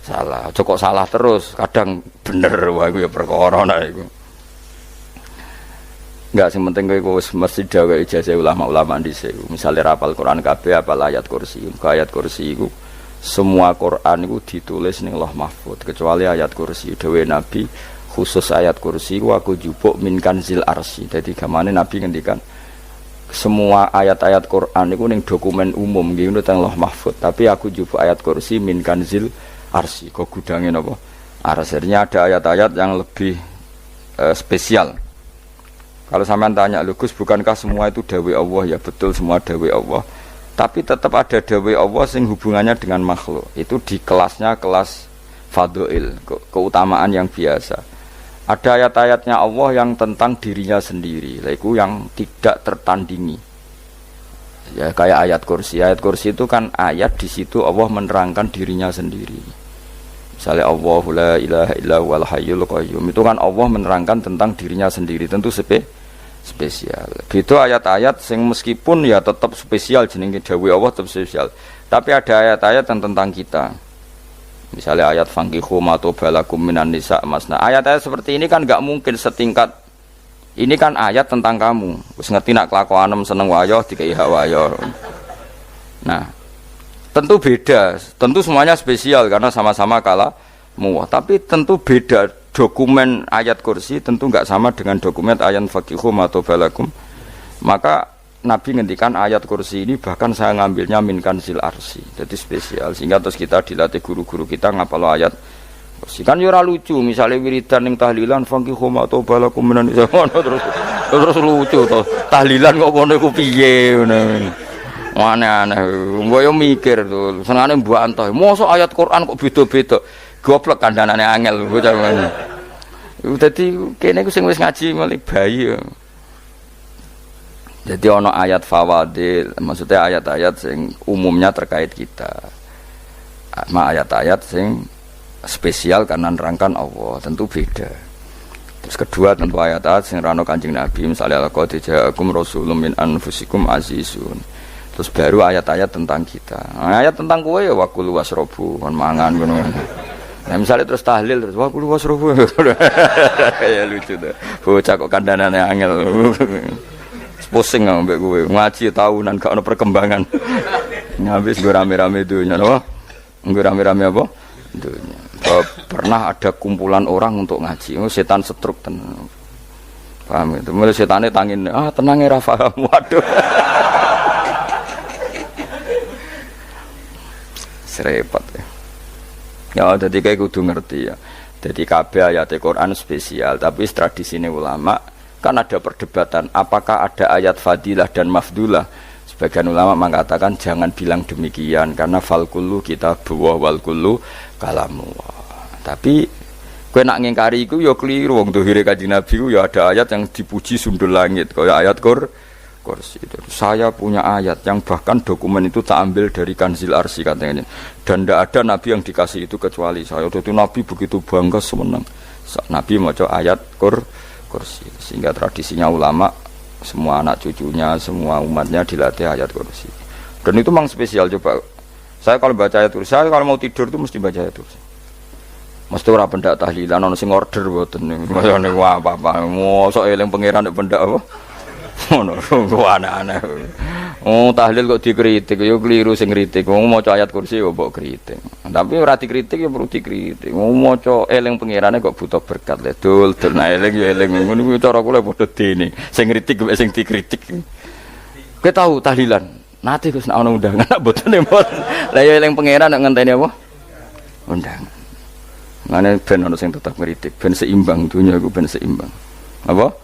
salah. Kok salah terus, kadang bener wah iku ya perkara nah iku. Enggak sing penting kowe mesti gawe ijazah ulama-ulama dhisik. Misale rapal Quran kabeh apal ayat kursi. Ayat kursi iku semua Quran iku ditulis ning Lauh Mahfuz kecuali ayat kursi. Dewe Nabi khusus ayat kursi iku aku jupuk min kanzil arsy. Dadi gamane Nabi ngendikan semua ayat-ayat Quran iku ning dokumen umum nggih teng Lauh Mahfuz, tapi aku jupuk ayat kursi min kanzil arsy. Kok gudange napa? Arsnya ada ayat-ayat yang lebih spesial. Kalau sampean tanya, Gus, bukankah semua itu dawai Allah? Ya betul, semua dawai Allah. Tapi tetap ada dawai Allah yang hubungannya dengan makhluk. Itu di kelasnya kelas fadhil, keutamaan yang biasa. Ada ayat-ayatnya Allah yang tentang dirinya sendiri, itu yang tidak tertandingi. Ya kayak ayat kursi. Ayat kursi itu kan ayat di situ Allah menerangkan dirinya sendiri. Misalnya Allahu la ilaha illa huwal hayyul qayyum, itu kan Allah menerangkan tentang dirinya sendiri, tentu spesial. Gitu ayat-ayat sing meskipun ya tetap spesial jenenge dawuh Allah tetap spesial. Tapi ada ayat-ayat yang tentang kita. Misalnya ayat fankihu ma tobalakum minan nisa masna. Ayat-ayat seperti ini kan enggak mungkin setingkat. Ini kan ayat tentang kamu. Wis ngerti nak kelakuanem seneng wayo dikai hak wayo. Nah, tentu beda, tentu semuanya spesial karena sama-sama kalamu. Tapi tentu beda dokumen ayat kursi tentu enggak sama dengan dokumen ayat faqihum atau balakum. Maka Nabi ngendikan ayat kursi ini bahkan saya ngambilnya min kanzil arsy. Jadi spesial sehingga terus kita dilatih guru-guru kita ngapal ayat kursi. Kan yo ora lucu misalnya wiridan ning tahlilan faqihum atau balakum menan terus lucu to. Tahlilan kok ngono iku piye ngono. Aneh-aneh, gue yo mikir tuh, senengane Mbak Antoh, mosok ayat Quran kok beda-beda, goblok kandhanane angel, gue jangan. Jadi kene gue sing wis ngaji mulai bayi. Jadi ono ayat fawadil, maksudnya ayat-ayat sing umumnya terkait kita, ayat-ayat sing spesial karena nerangkan Allah, tentu beda. Terus kedua tentu ayat-ayat sing rano Kanjeng Nabi, misalnya laqad ja'akum rasulun min anfusikum azizun. Terus baru ayat-ayat tentang kita. Nah, ayat tentang kowe ya wakulu wasrobu, kon mangan ngono. Nah, misalnya terus tahlil terus wakulu wasrobu. Kayak lucu tuh. Bocah kok kandhanane angel. Pusing ambek kowe. Ngaji tahunan gak ono perkembangan. Habis gue rame-rame dunya loh. Gue rame-rame apa? Dunya. Pernah ada kumpulan orang untuk ngaji. Oh, setan setruk tenan. Paham itu. Mulai setane tangin, tenang ya Rafa. Waduh. Serepot ya. Ya jadi kayak kudu ngerti ya. Jadi kabeh ayat Quran spesial, tapi tradisine ulama kan ada perdebatan apakah ada ayat fadilah dan mafdulah. Sebagian ulama mengatakan jangan bilang demikian karena fal kullu kitabullah wal kullu kalamullah. Tapi kowe nak ngingkari iku ya keliru, wong dohire Kanjeng Nabi ku ya ada ayat yang dipuji sundul langit kaya ayat kursi itu. Saya punya ayat yang bahkan dokumen itu tak ambil dari kanzil arsy katanya. Dan tidak ada nabi yang dikasih itu kecuali saya. Itu nabi begitu bangga semenang. Nabi maca ayat kursi. Sehingga tradisinya ulama semua anak cucunya, semua umatnya dilatih ayat kursi. Dan itu memang spesial coba. Saya kalau baca ayat kursi, saya kalau mau tidur itu mesti baca ayat kursi. Mesti ora pendak tahlilan ono sing order mboten. Mayane apa-apa. Mosok eling pangeran nek pendak apa? Ngono, aneh-aneh. Oh, tahlil kok dikritik, yo keliru sing kritik. Wong maca ayat kursi kok mbok kritik. Tapi ora dikritik ya perlu dikritik. Wong maca eling pangerane kok butuh berkat le. Dul eling ya eling. Ngono kuwi cara kula padha dene. Sing kritik kok sing dikritik. Kowe tahu tahlilan? Nate Gus nek ana undangan mboten mboten. Lah ya eling pangeran nek ngenteni apa? Undangan. Ngene ben ana sing tetep ngritik, ben seimbang dunya iku ben seimbang. Apa?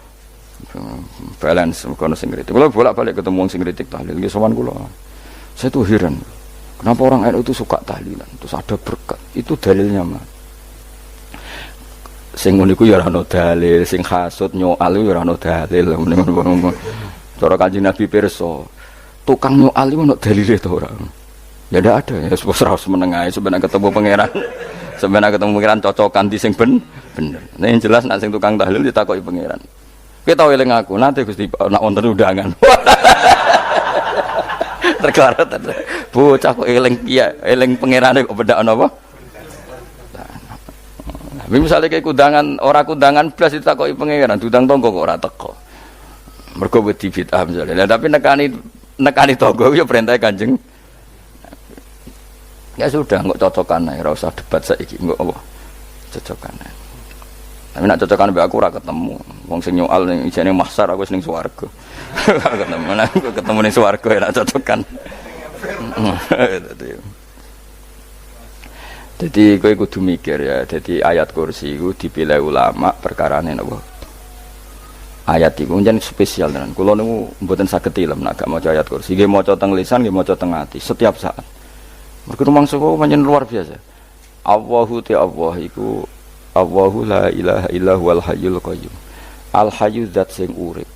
Balance kono sing kritik. Kalau bolak-balik ketemu sing kritik tahlil nggih sowan kula. Saya tuh heran. Kenapa orang NU itu suka tahlilan? Terus ada berkat. Itu dalilnya mah. Sing ngono iku ya ora ono dalil, sing hasud nyoal ya ora ono dalil. Cara Kanjeng Nabi pirsa, tukang nyoal iku ono dalile to ora? Ya ndak ada. Ya harus menengahi sebenarnya ketemu pangeran. Sebenarnya ketemu pangeran cocokan di sing bener. Nah yang jelas nek sing tukang tahlil ditakoki pangeran. Kita eling aku nanti Gusti nak wonten undangan. Terkarat bocah kok eling iya eling pangerane kok bedak napa? Misalnya kayak kudangan, orang kudangan blas ditakoki pangeran, dudang tonggo kok ora teko. Mergo wedi bid'ah misalnya. Tapi nekani tonggo ya perintah Kanjeng. Ya sudah, nggak cocokan ae, ora usah debat saiki, nggak apa. Cocokan ae. Tapi nak cocokan mbek aku ora ketemu. Wong sing nyoal ning ijene mahsyar aku ning swarga. Ketemu aku ketemu ning swarga ya nak cocokan. Jadi kowe kudu mikir ya. Jadi ayat kursi itu dipilih ulama perkarane napa? Ayat iku njen spesial tenan. Kula niku mboten saged ilem nek gak maca ayat kursi. Nggih maca teng lisan, nggih maca teng ati setiap saat. Mergo rumangsa kok pancen luar biasa. Allahu ta Allah iku Allahu la ilaha illa huwal hayyul qayyum. Al hayyu zat sing urip.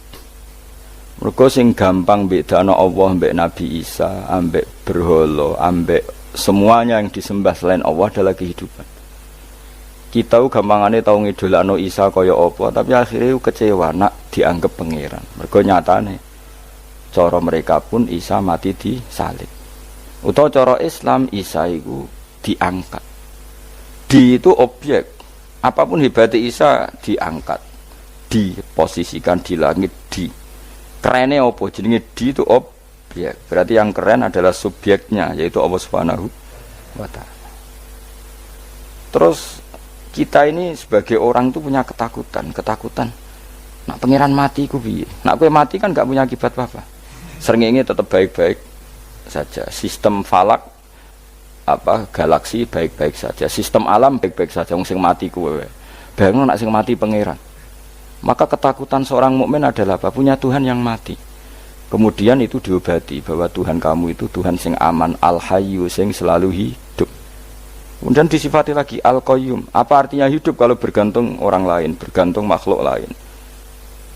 Mergo sing gampang bedakno Allah mbek Nabi Isa, ambek berhala, ambek semuanya yang disembah selain Allah adalah kehidupan. Kita gampangane tau ngidolakno Isa kaya apa, tapi akhirnya kecewa nak dianggap pangeran. Mergo nyatane cara mereka pun Isa mati disalib. Utawa cara Islam Isa iku diangkat. Di itu objek. Apapun hebatnya Isa diangkat, diposisikan di langit, di kerennya apa? Jenenge di itu objek. Berarti yang keren adalah subjeknya, yaitu Allah Subhanahu wa Ta'ala. Terus kita ini sebagai orang itu punya ketakutan. Nak pangeran mati ku piye? Nak kowe mati kan gak punya akibat apa-apa. Srengenge tetap baik-baik saja. Sistem falak galaksi baik-baik saja, sistem alam baik-baik saja. Wong sing mati kuwe bayangno nek sing mati pangeran. Maka ketakutan seorang mukmin adalah apa? Punya Tuhan yang mati. Kemudian itu diobati bahwa Tuhan kamu itu Tuhan sing aman, al-hayyu sing selalu hidup. Kemudian disifati lagi al-qayyum. Apa artinya hidup kalau bergantung orang lain, bergantung makhluk lain?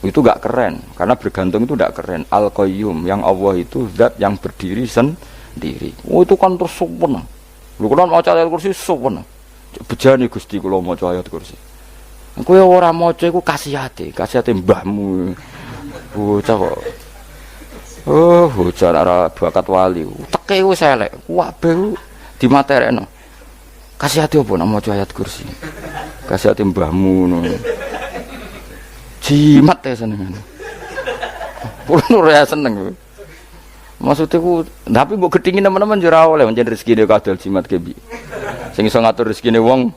Itu gak keren, karena bergantung itu gak keren. Al-qayyum, yang Allah itu zat yang berdiri sendiri. Oh itu kan terus sempurna. Lho kula maca ayat kursi sopan. Bejane Gusti kula maca ayat kursi. Kowe ora maca iku kasihate mbahmu. Bocah kok. Oh, bocah ora bakat wali. Teke wis elek. Kabeh dimaterekno. Kasihate opo nek maca ayat kursi? Kasihate mbahmu ngono. Jimat ya senengan. Kulo ora seneng. Maksudnya ku, tapi mbok gedhingin teman-teman jura oleh menjadi rezeki dia kadal jimat kebi. Sing iso ngatur rezekine wong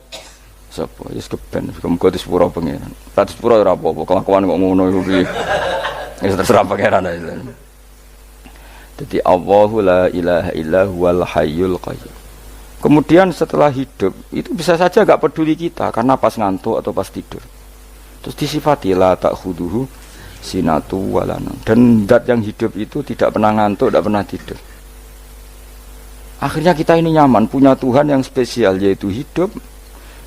sapa? Wis keben, muga disepuro pangeran. Ra disepuro ora apa-apa, kelakuan kok ngono iku piye. Wis terserah pangeran ae. Jadi Allahu la ilaha illa huwal hayyul qayyum. Kemudian setelah hidup, itu bisa saja enggak peduli kita karena pas ngantuk atau pas tidur. Terus disifati la ta'khuduhu sinatu walana, dan zat yang hidup itu tidak pernah ngantuk, tidak pernah tidur. Akhirnya kita ini nyaman, punya Tuhan yang spesial, yaitu hidup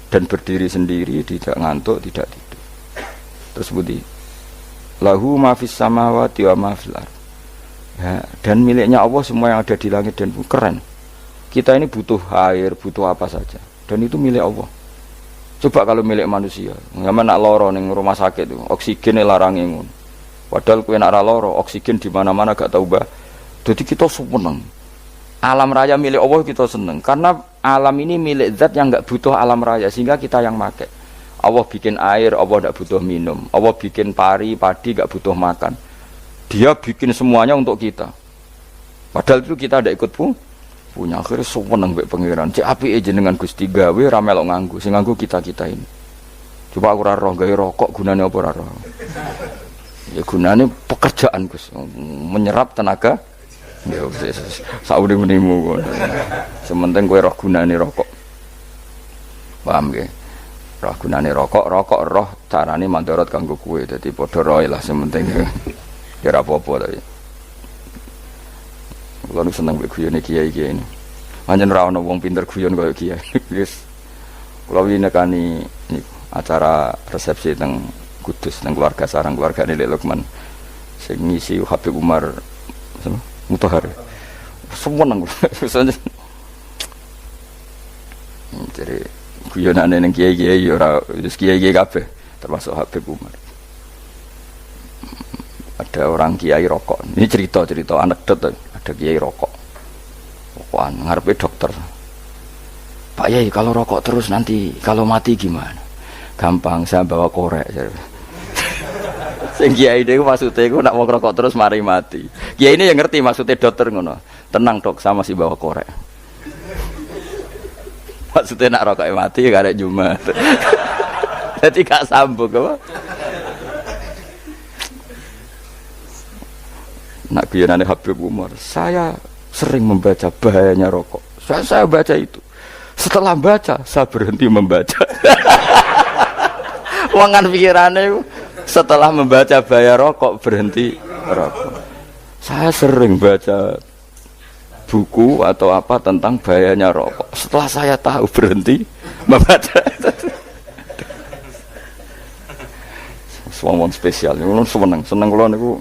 dan berdiri sendiri, tidak ngantuk, tidak tidur. Terus budi lahu ma fis samawati wa ma fil ardh. Ya, dan miliknya Allah semua yang ada di langit dan bumi. Keren. Kita ini butuh air, butuh apa saja, dan itu milik Allah. Coba kalau milik manusia, nggak nak loro ning rumah sakit itu, oksigen larang ngono. Padahal kowe nak ora loro, oksigen di mana-mana gak tahu bah. Jadi kita seneng. Alam raya milik Allah kita seneng karena alam ini milik zat yang enggak butuh alam raya sehingga kita yang make. Allah bikin air, Allah enggak butuh minum. Allah bikin padi enggak butuh makan. Dia bikin semuanya untuk kita. Padahal itu kita ndak ikut punya. Akhirnya seneng mbek pangeran. Cek apike jenengan Gusti gawe ra melok nganggo. Sing nganggo kita-kita ini. Coba aku ora roh gawe rokok gunane apa ora roh. Ya gunane pekerjaan Gus, menyerap tenaga. Ya wis saurip-uripmu kok. Sementing kowe roh gunane rokok. Paham nggih? Roh gunane rokok roh carane mandorot kanggo kowe. Dadi padha roe lah sementing. Ya ora apa-apa ta. Kulo seneng mbek guyone kiai-kiai ini. Pancen ora ana wong pinter guyon kaya kiai. Wis kulo wingi nekani acara resepsi teng Kudus dan keluarga sarang keluarga Nilai Lukman sing ngisi Habib Umar Mutahar semua nang jadi guyonane ning kiai-kiai ora wis kiai-kiai kabeh termasuk Habib Umar. Ada orang kiai rokok. Ini cerita anekdot, ada kiai rokok. Rokokan ngarepe dokter. Pak Yai kalau rokok terus nanti kalau mati gimana? Gampang, saya bawa korek. Sing kiai niku maksude iku nak wong rokok terus mari mati. Kiai ini yang ngerti maksudnya dokter ngono. Tenang dok, saya masih bawa korek. Maksudnya nak rokok mati gak ada Jumat. Jadi gak sambung apa? Nak guyonane Habib Umar, saya sering membaca bahayanya rokok. Saya baca itu. Setelah baca, saya berhenti membaca. Wangan pikirannya setelah membaca bahaya rokok berhenti rokok. Saya sering baca buku atau apa tentang bahayanya rokok. Setelah saya tahu berhenti membaca. Wong spesial, seneng kalau niku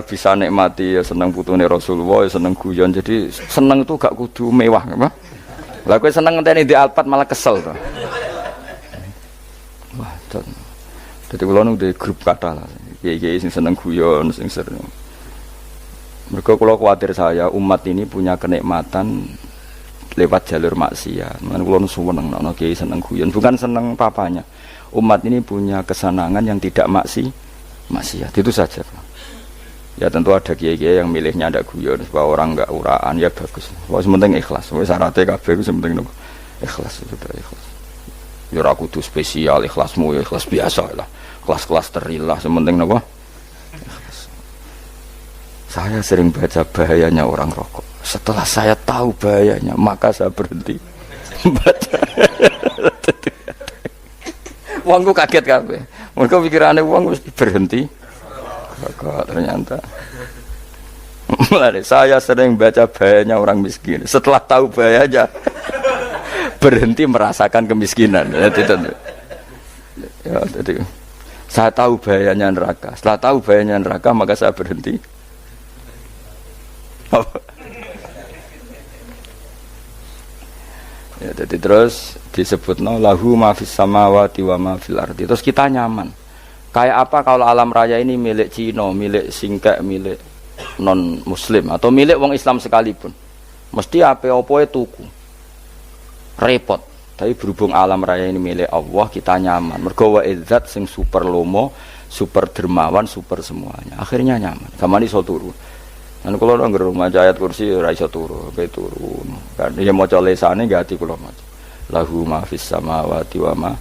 bisa nikmati ya seneng putune Rasulullah, ya seneng guyon. Jadi seneng itu gak kudu mewah, apa? Lah kowe seneng ngenteni di Alphard malah kesel to. Wah, jadi kalau nu di grup kata lah, kiai sing seneng guyon, sing sering. Mereka kalau khawatir saya umat ini punya kenikmatan lewat jalur maksiat. Mana kalau nu seneng, nono kiai seneng guyon, bukan seneng papanya. Umat ini punya kesenangan yang tidak maksiat, itu saja. Ya tentu ada kiai-kiai yang milihnya ada guyon supaya orang enggak uraan, ya bagus. Wah sementing ikhlas, wah syaratnya kabeh itu sementing ikhlas, sudah ikhlas. Ya ora kudu spesial ikhlasmu, ya ikhlas biasa lah. Kelas-kelas terilah sementing napa? Ikhlas. Saya sering baca bahayanya orang rokok. Setelah saya tahu bahayanya, maka saya berhenti baca. Wongku kaget kabeh. Mergo pikirane wong wis berhenti. Kok ternyata. Mulai saya sering baca bahayanya orang miskin. Setelah tahu bahayanya berhenti merasakan kemiskinan. Ya, jadi saya tahu bahayanya neraka. Setelah tahu bahayanya neraka maka saya berhenti. Ya, jadi terus disebutno lahu ma fis samawati wa ma fil ardi. Terus kita nyaman. Kayak apa kalau alam raya ini milik Cina, milik singkek, milik non muslim atau milik wong Islam sekalipun. Mesti apa-apa tuku. Repot. Tapi berhubung alam raya ini milik Allah, kita nyaman. Mergo wa izzat sing super lomo, super dermawan, super semuanya. Akhirnya nyaman. Gamane iso turu. Lan kula nang maca ayat kursi ora iso turu, pe turun. Kan ya maca lesane gati kula maca. Lahu ma fis samawati wa ma.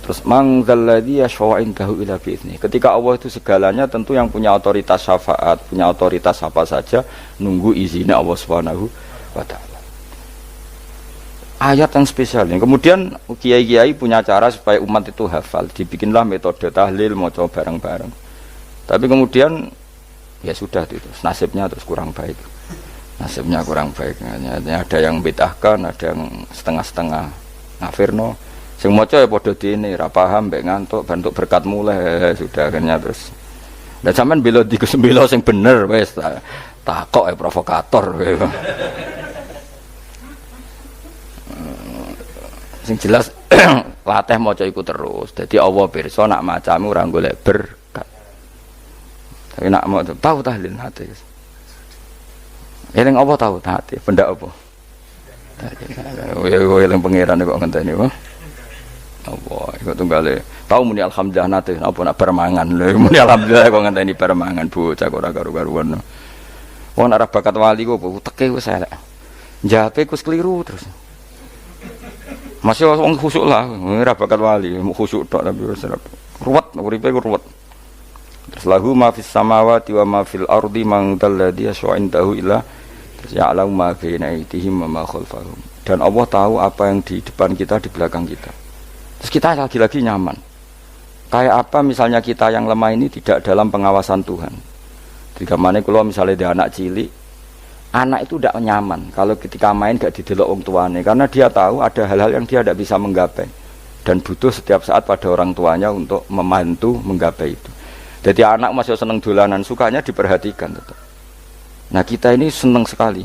Terus man dzalladzi yashfa'u indahu illa bi'izni. Ketika Allah itu segalanya, tentu yang punya otoritas syafaat, punya otoritas apa saja nunggu izinnya Allah Subhanahu wa taala. Ayat yang spesial ini. Kemudian kiai-kiai punya cara supaya umat itu hafal. Dibikinlah metode tahlil maca bareng-bareng. Tapi kemudian ya sudah itu nasibnya terus kurang baik. Nasibnya kurang baik. Ada yang bid'ahkan, ada yang setengah-setengah ngafirno. Sing maca ya padha dene, ra paham mbek ngantuk bentuk berkat mulai sudah akhirnya terus. Lah sampean bela di Gus bela sing bener wis takok provokator. Sing jelas latih maca iku terus. Dadi Allah pirsa nak macamu ora golek berkat. Tapi nak mau tahu tahlil hati. Eling apa tahu hati, benda apa? Ya eling pangeran kok ngenteni apa? Allah, iku tunggale. Tahu muni alhamdulillah nate apa nak permangan lho. Muni alhamdulillah kok ngenteni permangan bocah kok ora karo-karuan. Wong arep bakat wali kok teke wis elek. Njape kus keliru terus. Masih wong khusuk lah, ora bakat wali, khusuk tok tapi wis ruwet, uripe ku ruwet. Terus lahu ma fis samawati wa ma fil ardi man dalladhi yash'indahu illa ya'lamu ma baina aydihim wa ma khalfahum. Dan Allah tahu apa yang di depan kita, di belakang kita. Terus kita lagi-lagi nyaman. Kayak apa misalnya kita yang lemah ini tidak dalam pengawasan Tuhan. Jika mana kalau misalnya dia anak cilik, anak itu tidak nyaman kalau ketika main gak didelok orang tuanya, karena dia tahu ada hal-hal yang dia tidak bisa menggapai dan butuh setiap saat pada orang tuanya untuk membantu menggapai itu. Jadi anak masih seneng dolanan, sukanya diperhatikan tetap. Nah kita ini seneng sekali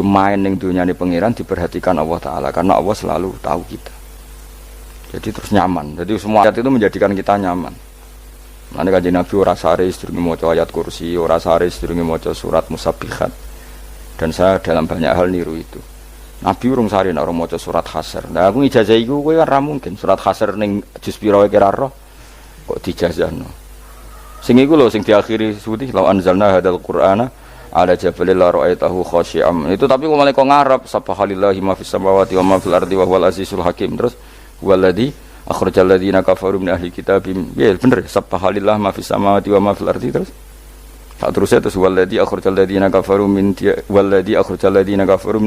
main yang dunia ini pengiran diperhatikan Allah Ta'ala, karena Allah selalu tahu kita. Jadi terus nyaman. Jadi semua ayat itu menjadikan kita nyaman. Nanti Kanjeng Nabi ora sare sedurunge maca ayat kursi, ora sare sedurunge maca surat Musabbihat. Dan saya dalam banyak hal niru itu. Nabi urung sari nek ora maca surat Hasyr. Lah aku ijazah iku kowe kan ra mungkin surat Hasyr ning juz pira wae kira roh kok dijazahno. Sing iku lho sing diakhiri suwi law anzalna hadzal qur'ana ala jabalil la ra'aitahu khashi'am. Itu tapi kok malah kok ngarep subhanallahi ma fis samawati wa ma fil ardi wa huwal azizul hakim. Terus waladzi akhrajal ladzina kafaru min ahli kitabim. Ya bener subhanallahi ma fis samawati wa ma fil ardi terus. Tak terusnya terus waladzi akhrajal ladzina kafaru min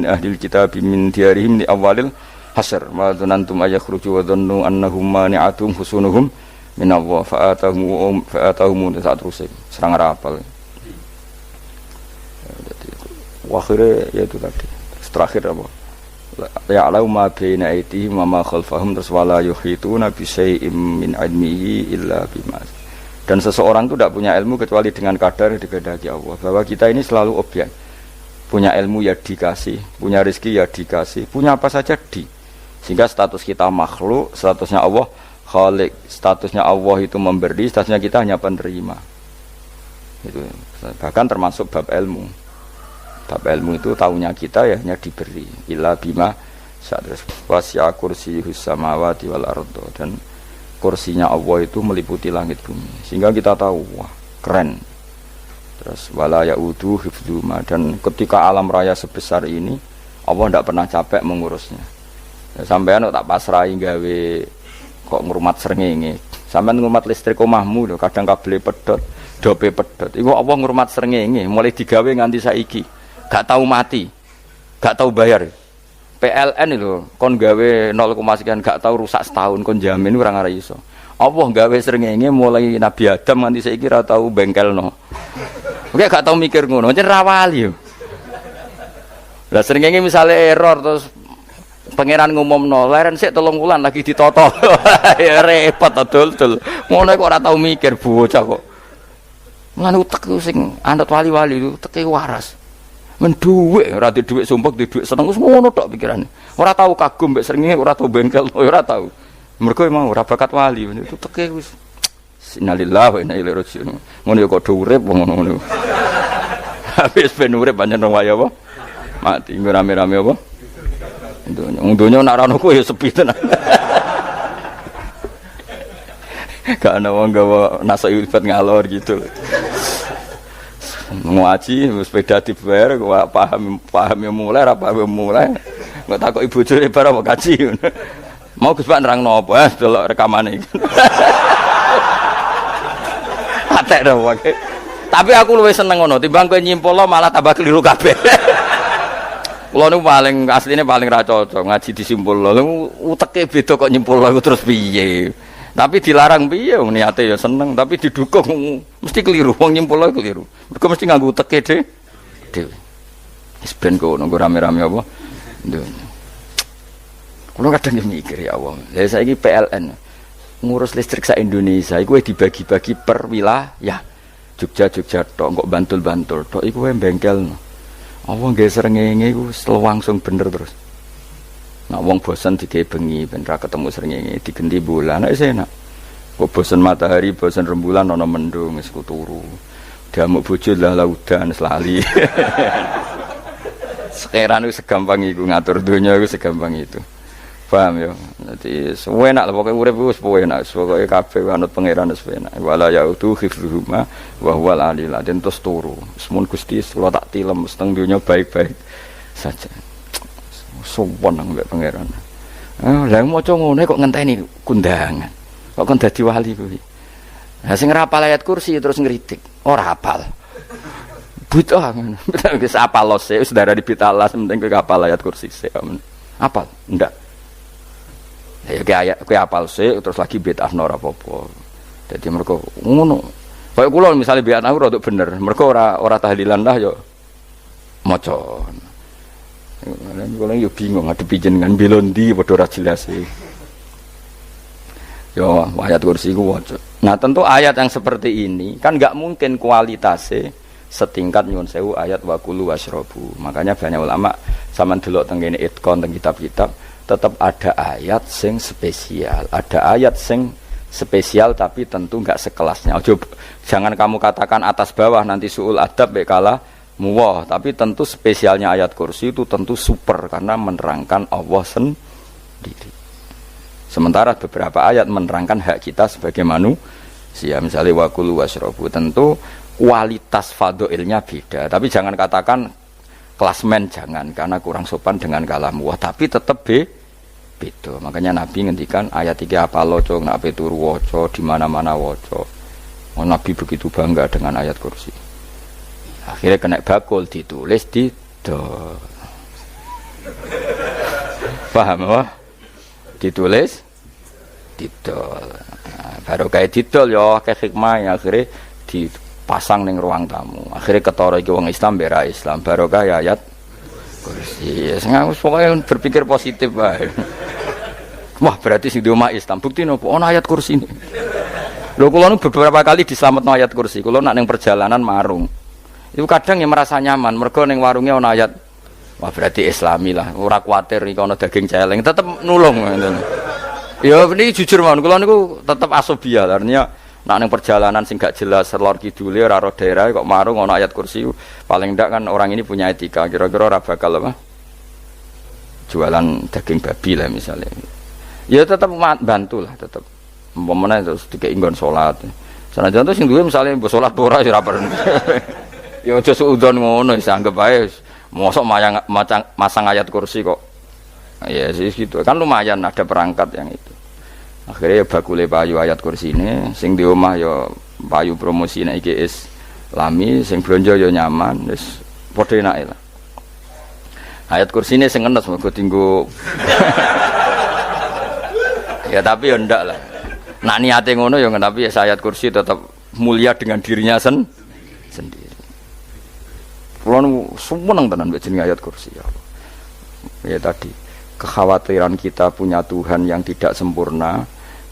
ahli kitabim min diyarihim li awalil hasyr wa dzanantum ayakhruju wa dhannu annahum mani'atum husunuhum min Allah fa'atahum tak terusnya serang rapal. Akhirnya ya itu tadi terakhir apa ya'lamu ma baina aydihim wa ma khalfahum terus wala yuhituna bi syai'in min ilmihi illa bima. Dan seseorang itu tidak punya ilmu kecuali dengan kadar yang dikehendaki Allah. Bahwa kita ini selalu objek. Punya ilmu ya dikasih, punya rezeki ya dikasih, punya apa saja di. Sehingga status kita makhluk, statusnya Allah khalik, statusnya Allah itu memberi, statusnya kita hanya penerima. Itu bahkan termasuk bab ilmu. Bab ilmu itu tahunya kita ya hanya diberi. Illa bima sadras wasya kursiyus samawati wal ardo, dan kursinya Allah itu meliputi langit bumi sehingga kita tahu wah keren. Terus wala yaudu hifdzuma, dan ketika alam raya sebesar ini Allah tidak pernah capek mengurusnya. Ya, sampean tak pasrahi gawe kok ngurmat srengenge, sampean ngurmat listrik omahmu lho kadang kabel pedhot dope pedhot iku Allah ngurmat srengenge mulai digawe nganti saiki gak tahu mati gak tahu bayar. PLN itu kon gawe 0, sekian gak tahu rusak setahun kon jamin ora ngara iso. Allah gawe srengenge mulai Nabi Adam nganti saiki ora tahu bengkelno. Oke gak tahu mikir ngono, jen ra wali yo. Lah srengenge misale error terus pangeran ngumumno, leren sik 3 wulan lagi ditoto. Ya repot dol-dol. Ngono kok ora tahu mikir bocah kok. Mulane utek sing anut wali-wali itu teke waras. Men dhuwit ora di dhuwit sumpek di dhuwit seneng wis ngono tok pikirane. Ora tahu kagum mbek srengenge, ora tahu bengkel, ora tahu. Mergo emang ora bakat wali itu teke wis innalillahi wa inna ilaihi raji'un. Ngono ya kok urip wong ngono. Habis ben urip pancen waya apa? Mati rame-rame apa? Donya nak ana kok ya sepi tenan. Gak ana wong gawa nasai ibad ngalor gitu. Ngaji sepeda dibayar paham yang mulai apa yang mulai nggak takut ibu juri barang mau kaji mau Gus Pak nerangno apa delok rekamane atek dah wae tapi aku luwih seneng ngono timbang kowe nyimpulno malah tambah keliru kabeh. Kula niku paling asline paling ra cocok ngaji disimpulno uteke beda kok nyimpulno terus piye. Tapi dilarang piye wong niate ya seneng, tapi didukung mesti keliru, wong nyimpul keliru. Mergo mesti nganggo teke dhewe. Wis ben kok nunggu rame-rame apa? Ndonyo. Kulo kadang mikir ya Allah. Lah saiki PLN ngurus listrik sak Indonesia iku dibagi-bagi per wilayah. Jogja tok, kok Bantul tok iku wae bengkelno. Allah nggih srengenge iku langsung bener terus. Nak wong bosan digawe bengi ben ra ketemu srengenge digenti bulan nek enak. Kok bosan matahari, bosan rembulan ana mendung wis turu. Damuk bojo lah laudan selali. Sekarang itu segampang itu ngatur dunia itu segampang itu. Paham ya? Jadi enak lah pokoknya urip wis enak, pokoke kabeh anut pangeran wis enak. Wala yautu khifruhuma wa huwal alil adin terus turu. Semun Gusti kula tak tilem seteng dunia baik-baik saja. Sopan nang mbek pangeran. Lah maca ngene kok ngenteni kundangan. Kok kon dadi wali kuwi. Lah sing ora hafal ayat kursi terus ngritik, ora hafal. Bid'ah ngono. Wis hafal lose, wis darah di bitalas penting kowe hafal ayat kursi sik. Hafal? Ndak. Ya kowe hafal sik terus lagi bid'ah ora apa-apa. Dadi mergo ngono. Kaya kula misale bid'ah ora bener, mergo ora tahlilan lah yo maca. Kalau yo bingung ngadepi jenengan belon ndi padha ora jelas iki. Yo ayat kursi ku waca. Nah, tentu ayat yang seperti ini kan enggak mungkin kualitasnya setingkat nyuwun sewu ayat wa kulu wasrobu. Makanya banyak ulama sampean delok teng kene itqon teng kitab-kitab tetap ada ayat sing spesial. Ada ayat sing spesial tapi tentu enggak sekelasnya. Jangan kamu katakan atas bawah nanti suul adab kalah muwah, tapi tentu spesialnya ayat kursi itu tentu super karena menerangkan Allah sendiri. Sementara beberapa ayat menerangkan hak kita sebagai manusia, misalnya wakulu wasrobu, tentu kualitas fadhilnya beda. Tapi jangan katakan klasmen, jangan, karena kurang sopan dengan kalam wah, tapi tetap beda. Makanya Nabi ngendikan ayat 3 apa loco, nak turu waca di mana-mana waca. Oh, Nabi begitu bangga dengan ayat kursi. Akhirnya kena bakul ditulis di paham apa? Ditulis didol. Nah, baru kayak didol ya kayak hikmah akhirnya dipasang ning ruang tamu. Akhirnya ketara iki wong Islam bera Islam baru kayak ayat kursi. Ya pokoknya berpikir positif bae. Wah, berarti sing di omah Islam bukti nopo ono ayat kursi ini. Lho kula nu beberapa kali diselametno ayat kursi. Kula nak ning perjalanan marung. Itu kadang yang merasa nyaman mergo ning warunge ono ayat. Wah, berarti Islami lah. Ora kuwatir iki ono daging celeng, tetep nulung ngoten. Ya ini jujur mawon, kula niku tetep asobia, artinya nak ning perjalanan sing gak jelas lor kidule ora ro daerah kok marung ana ayat kursi, paling ndak kan orang ini punya etika, kira-kira ora bakal apa? Jualan daging babi lah misalnya. Ya tetep bantu lah, tetep. Umpamane terus dikek nggon salat. Sanajan to sing duwe misale mbok salat ora ya ora perlu. Ya aja suudon ngono, wis anggap ae mosok masang ayat kursi kok. Ya sih gitu kan lumayan ada perangkat yang itu. Akhirnya ya bakule payu ayat kursi ini, sing di omah ya payu promosi nek iki Islami, sing blonjo ya nyaman, wis padha enake lah. Ayat kursi ini sing enes mergo tinggo. Ya tapi ya ndak lah. Nak niate ngono ya tapi ya ayat kursi tetap mulia dengan dirinya sendiri. Kulo seneng tenan mbek jenenge ayat kursi ya. Ya tadi kekhawatiran kita punya Tuhan yang tidak sempurna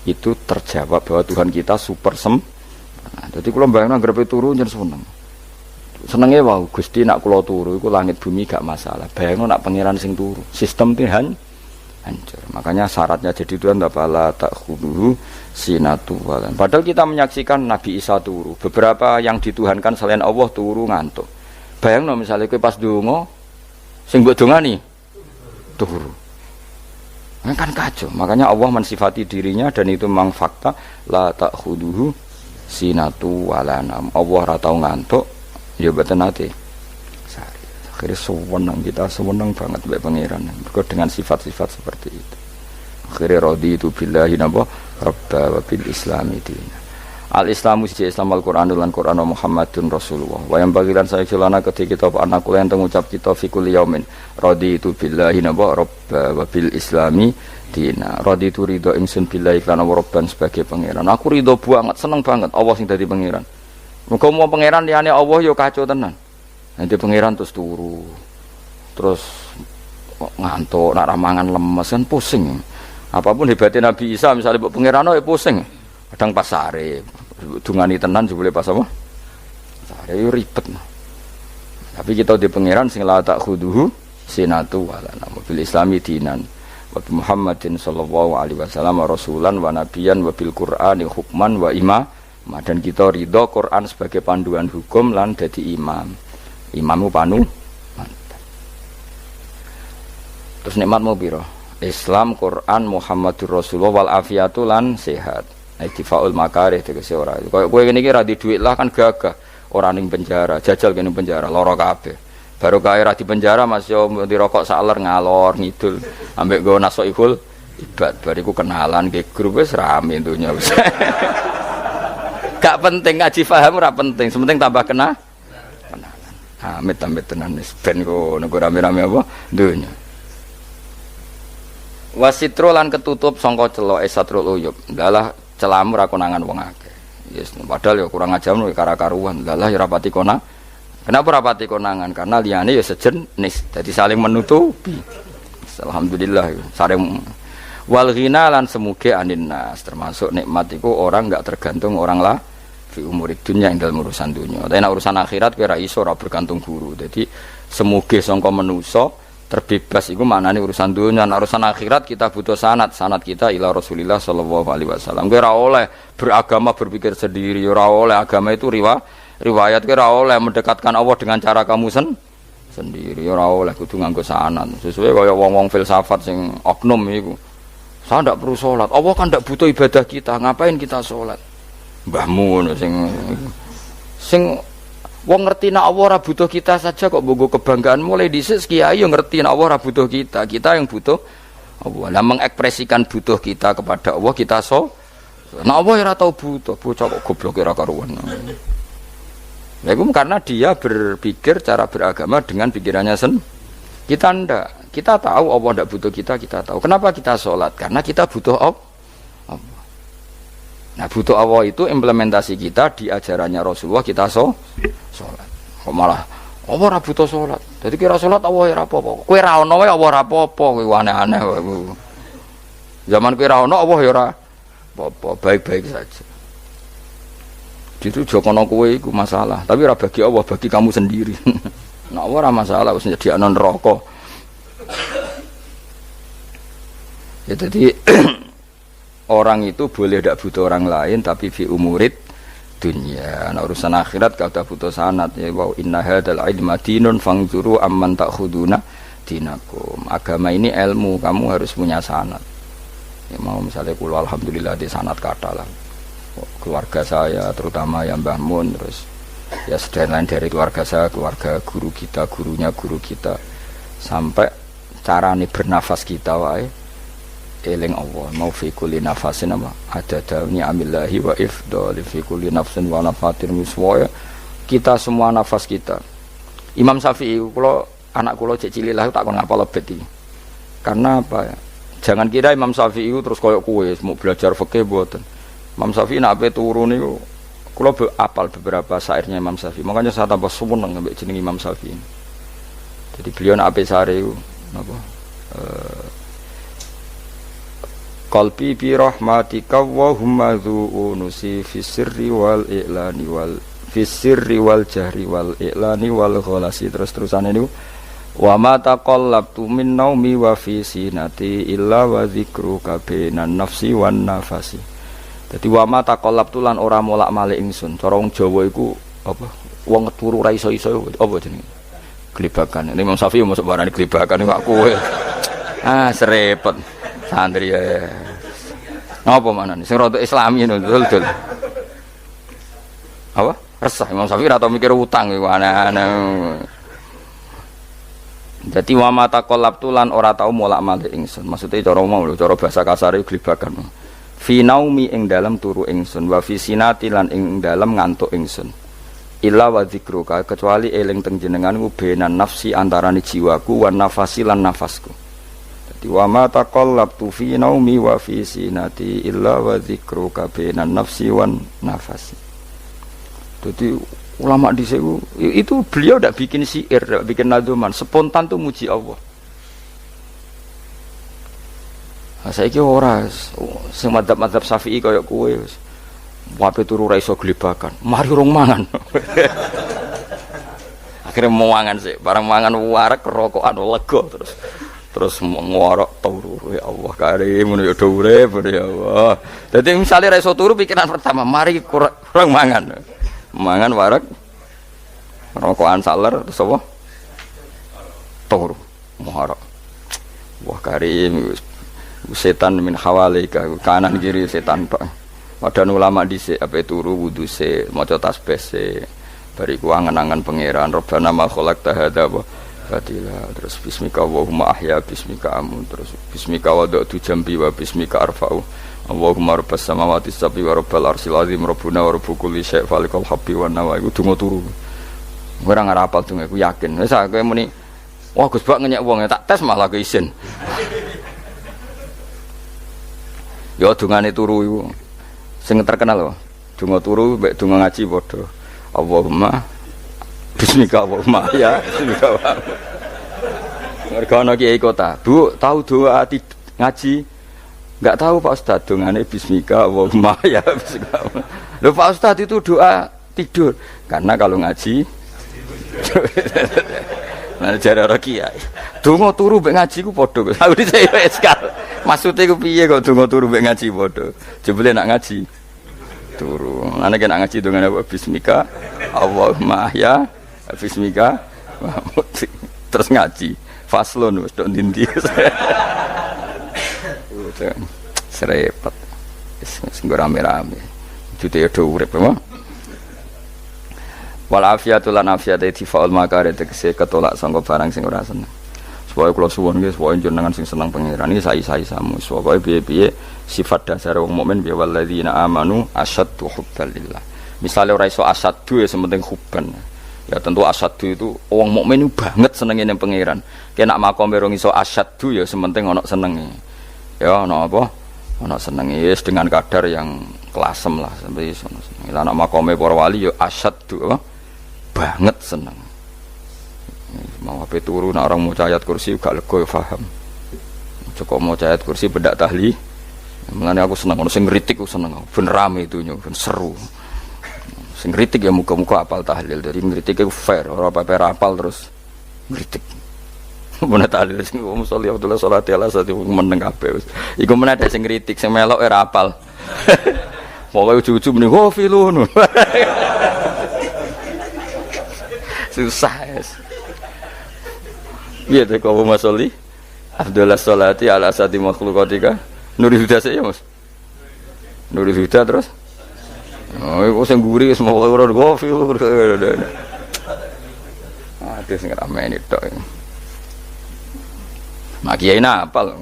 itu terjawab bahwa Tuhan kita super sempurna. Jadi kalau bayangkan grepe turu jen senengnya wow Gusti nak kulo turu itu langit bumi gak masalah. Bayangkan nak pangeran sing turu sistem Tuhan hancur. Makanya syaratnya jadi Tuhan bala takhuduhu sinatu walan. Padahal kita menyaksikan Nabi Isa turu. Beberapa yang dituhankan selain Allah turu ngantuk. Bayangno misalnya kowe pas donga sing mbok dongani turu. Kan kacau, makanya Allah mensifati dirinya dan itu memang fakta la ta'khuduhu sinatu walanam. Allah ora tau ngantuk ya mboten nate sari. Akhirnya sewenang kita sewenang banget mbek pangeran dengan sifat-sifat seperti itu. Akhirnya raditu billahi napa rabba wa bil islami dina. Al-Islamu siji Islam Al-Qur'anul lan Qur'an Muhammadun Rasulullah. Wa yang bagilan saya celana ketika kita anak kula yang ngucap kita fi kulli yaumin raditu billahi naba rabba wa bil islami dina. Raditu ridho ingsun billahi kana rabban sebagai pangeran. Aku ridho banget, seneng banget Allah sing dadi pangeran. Muga mau pangeran liyane Allah ya kacau tenan. Nanti pangeran terus turu. Terus ngantuk, nak ramangan lemes kan pusing. Apapun hebatnya Nabi Isa misalnya pangeran ya pusing. Kadang pas sare, dungani tenan jebule pas apa? Sare yo ribet. Tapi kita di pangeran sing la ta'khuduhu sinatu wala namu bil islami dinan wa Muhammadin sallallahu alaihi wasallam rasulan wa nabiyan wa bil qur'ani hukman wa imam. Dan kita ridho Quran sebagai panduan hukum lan dadi imam. Imamu panu mantap. Terus nikmatmu piro? Islam, Quran, Muhammadur Rasulullah wal afiatu lan sehat. Ittifaul makarih tegese ora. Kowe ngene iki ra di dhuwit lah kan gagah. Ora ning penjara, jajal kene penjara, lara kabeh. Baru kae ra di penjara Mas yo dirokok saler ngalor ngidul ambek nggo nasoihul ibad bariku kenalan ke grup wis rame dunya wis. Gak penting ngaji paham ora penting, sementing tambah kenalan. Amit-amit tenan wis ben ngono rame-rame apa dunya. Wasitro lan ketutup sangka celoke satrul uyub. Dalah celamu ra konangan wong akeh. Yes, padahal ya kurang ajar no kara-karuan. Dalah ya rapati konang. Kenapa rapati konangan? Karena liyane ya sejenis. Jadi saling menutupi. Alhamdulillah saling wal ghina lan semuge anin nas. Termasuk nikmat iku orang enggak tergantung orang lah fi umurid dunya ing dalem urusan dunya. Tapi nek urusan akhirat kowe ra iso ora bergantung guru. Jadi semuge sangka manusa terbebas itu maknanya urusan dunia. Urusan akhirat kita butuh sanad kita ila Rasulillah sallallahu alaihi wasallam. Kowe ora oleh beragama berpikir sendiri, ora oleh agama itu riwayat ki ora oleh mendekatkan Allah dengan cara kamu sendiri, ora oleh kudu nganggo sanad. Sesuai kaya wong-wong filsafat sing oknum iku. Saya ndak perlu sholat. Allah kan ndak butuh ibadah kita. Ngapain kita sholat? Mbahmu sing wong ngerti nek Allah ora butuh kita saja kok bogo kebanggaan mulai dhisik kiai yo ngerti nek Allah ora butuh kita. Kita yang butuh Allah. Lah mengekspresikan butuh kita kepada Allah kita nek Allah ora tau butuh, bocah kok goblok ora karuan. Ya itu karena dia berpikir cara beragama dengan pikirannya kita ndak. Kita tahu Allah ndak butuh kita tahu. Kenapa kita sholat? Karena kita butuh Allah. Nah butuh Allah itu implementasi kita di ajarannya Rasulullah kita sholat. Kok malah Allah ora butuh sholat. Jadi kira sholat Allah ora apa-apa. Kowe ra ono wae Allah ora apa-apa, kowe aneh-aneh wae. Zaman kowe ra ono Allah ya ora apa-apa, baik-baik saja. Itu jokono kowe iku masalah, tapi ora bagi Allah, bagi kamu sendiri. Nah, Allah ora masalah wis nyediakno neraka. Ya jadi orang itu boleh tidak butuh orang lain tapi fi umurid dunia. Nah, urusan akhirat kata butuh sanad ya wa inna hadzal ilma dinun fangzuru amman ta'khuduna dinakum. Agama ini ilmu, kamu harus punya sanad. Ya mau misalnya kula alhamdulillah di sanad kata lah. Keluarga saya terutama yang Mbah Mun terus ya lain dari keluarga saya, keluarga guru kita, gurunya guru kita sampai carane bernafas kita wae eling Allah mau fi kulli nafasin apa ada ni'amillahi wa ifdali fi kulli nafsin wa nafatin miswaya kita semua nafas kita. Imam Syafi'i kula anak kula cek cilik lah tak kon ngapal lebet iki. Karena apa ya? Jangan kira Imam Syafi'i terus koyo kowe mau belajar fikih mboten. Imam Syafi'i nak ape turu niku kula apal beberapa syairnya Imam Syafi'i. Makanya saya tambah seneng ambek jeneng Imam Syafi'i. Jadi beliau nak ape sare iku napa? Qalbi bi rahmatika wa humma dzu'unusi fi sirri wal i'lani wal fi sirri wal jahri wal i'lani wal ghalasi terus-terusane niku wa ma taqallabtu min naumi wa fi sinati illa wa dzikruka bainan nafsi wan nafasi. Dadi wa ma taqallabtu lan ora molak-malik ingsun. Cara wong Jawa iku apa? Wong turu ra iso-iso apa jenenge? Glebakan. Imam Syafi'i mosok barani glebakan kok kowe. Serepet. Santri ya. Apa manane? Sing rada Islami ngono dul. Apa? Resah Imam Syafi'i ora tau mikir utang iku aneh-aneh. Dadi wa ma taqallabtu lan ora tau molak-malik ingsun. Maksude cara mau lho, cara bahasa kasare glebakan. Fi naumi ing dalam turu ingsun wa fi sinati lan ing dalam ngantuk ingsun illa wa dzikruka kecuali eling teng jenenganku benan nafsi antarane jiwaku wan nafasi lan nafasku. Dadi wa ma taqallabtu fi naumi wa fi sinati illa wa dzikruka benan nafsi wan nafasi. Dadi ulama dhisik itu beliau ndak bikin syair, ndak bikin nadzuman, spontan tuh muji Allah. Saiki ora sing madzhab Syafi'i kaya kowe wape turu ra iso glebakan. Mari urung mangan. Akhire mau mangan sik, bareng mangan wareg rokokan lega terus ngorok turu ya Allah karim ngono ya do urip ya Allah. Dadi misale ra iso turu pikiran pertama mari kurang mangan. Mangan wareg rokokan saler terus apa? Turu ngorok. Wah karim setan min hawalika kanan kiri setan tok. Padahal ulama dhisik ape turu wudu se maca tasbih se bariku angen-angen pangeran Rabbana ma khalaqta hadza batila terus bismika Allahumma ahya bismika amun terus bismika wada'tu jambi wa bismika arfa'u Allahumma rabbas samawati sab'i wa rabbal arsyil azim rabbuna wa rabbu kulli syai' falikal habbi wan nawa iku donga turu. Ora ngarapal donga iku yakin. Wis kowe muni wah Gus Bak ngenyek wong tak tes malah keisen. Ya dungane turu iku sing terkenal lho. Donga turu mek donga ngaji padha. Allahumma bismika Allahumma ya bismika. Mergo ana kiai kota. Bu, tahu doa ngaji? Enggak tahu Pak Ustaz dongane bismika Allahumma ya bismika. Lho Pak Ustaz itu doa tidur. Karena kalau ngaji nah jare ora kiai. Donga turu mek ngaji ku padha. Aku dhisik sekal. Maksude ku piye kok donga turu mek ngaji padha? Jebule nak ngaji. turu. Ana kena ngaji dongan apa bismika Allahumma ahya bismika terus ngaji faslon wis tok ndi. Serepet. Wis rame-rame. Jute do urip apa? Wal afiatul lan afiat itifaul makare tegese ketolak sangka barang sing ora seneng. Supaya kula suwun nggih supaya jenengan sing seneng pangeran iki sae-saesamu. Supaya piye-piye sifat dasar wong mukmin ya walladzina amanu asyaddu hubban lillah. Misale ora iso asyaddu ya sementing hubban. Ya tentu asyaddu itu wong mukmin banget senenge ning pangeran. Kena makome rong iso asyaddu ya sementing ana senenge. Ya ana apa? Ana senenge wis dengan kadar yang klasem lah sampai iso seneng. Lah ana makome para wali ya asyaddu banget seneng. Mau apa turu nak orang mau ayat kursi gak lega paham. Cukup mau ayat kursi bedak tahli. Mulane aku seneng ono sing ngritik aku seneng. Ben rame itunya, ben seru. Sing ngritik ya muga-muga apal tahlil. Dari ngritik itu fair, ora apa-apa apal terus ngritik. Mun tahlil sing wong sholli Abdullah sholati ala sate meneng kabeh wis. Iku men ada sing ngritik sing melok ora apal. Pokoke ujug-ujug muni ho filun. Susah es. Iya tu kau masoli. Abdullah sholati ala sati makhlukatika. Nuri Huda saya mas. Nuri Huda terus. Oh, aku sing guri semua orang gofil. Aduh sing ramai ini tok. Mak kiai apal,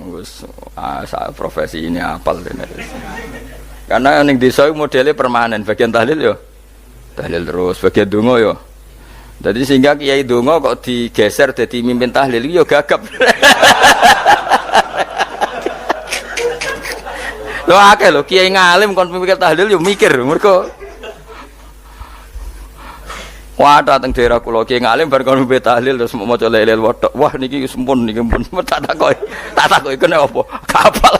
profesi ini apal. Karena yang desa modelnya permanen. Bagian tahlil yo, tahlil terus. Bagian dungo yo. Jadi sehingga kiai dongo kok digeser jadi mimpin tahlil yo gagap. Lho akeh lho kiai ngalim kon mikir tahlil yo mikir mergo wah dateng daerah kula kiai ngalim bar kon mimpin tahlil terus maca lelel wedok. Wah niki sempun niki pun tak takoki kene apa? Kapal.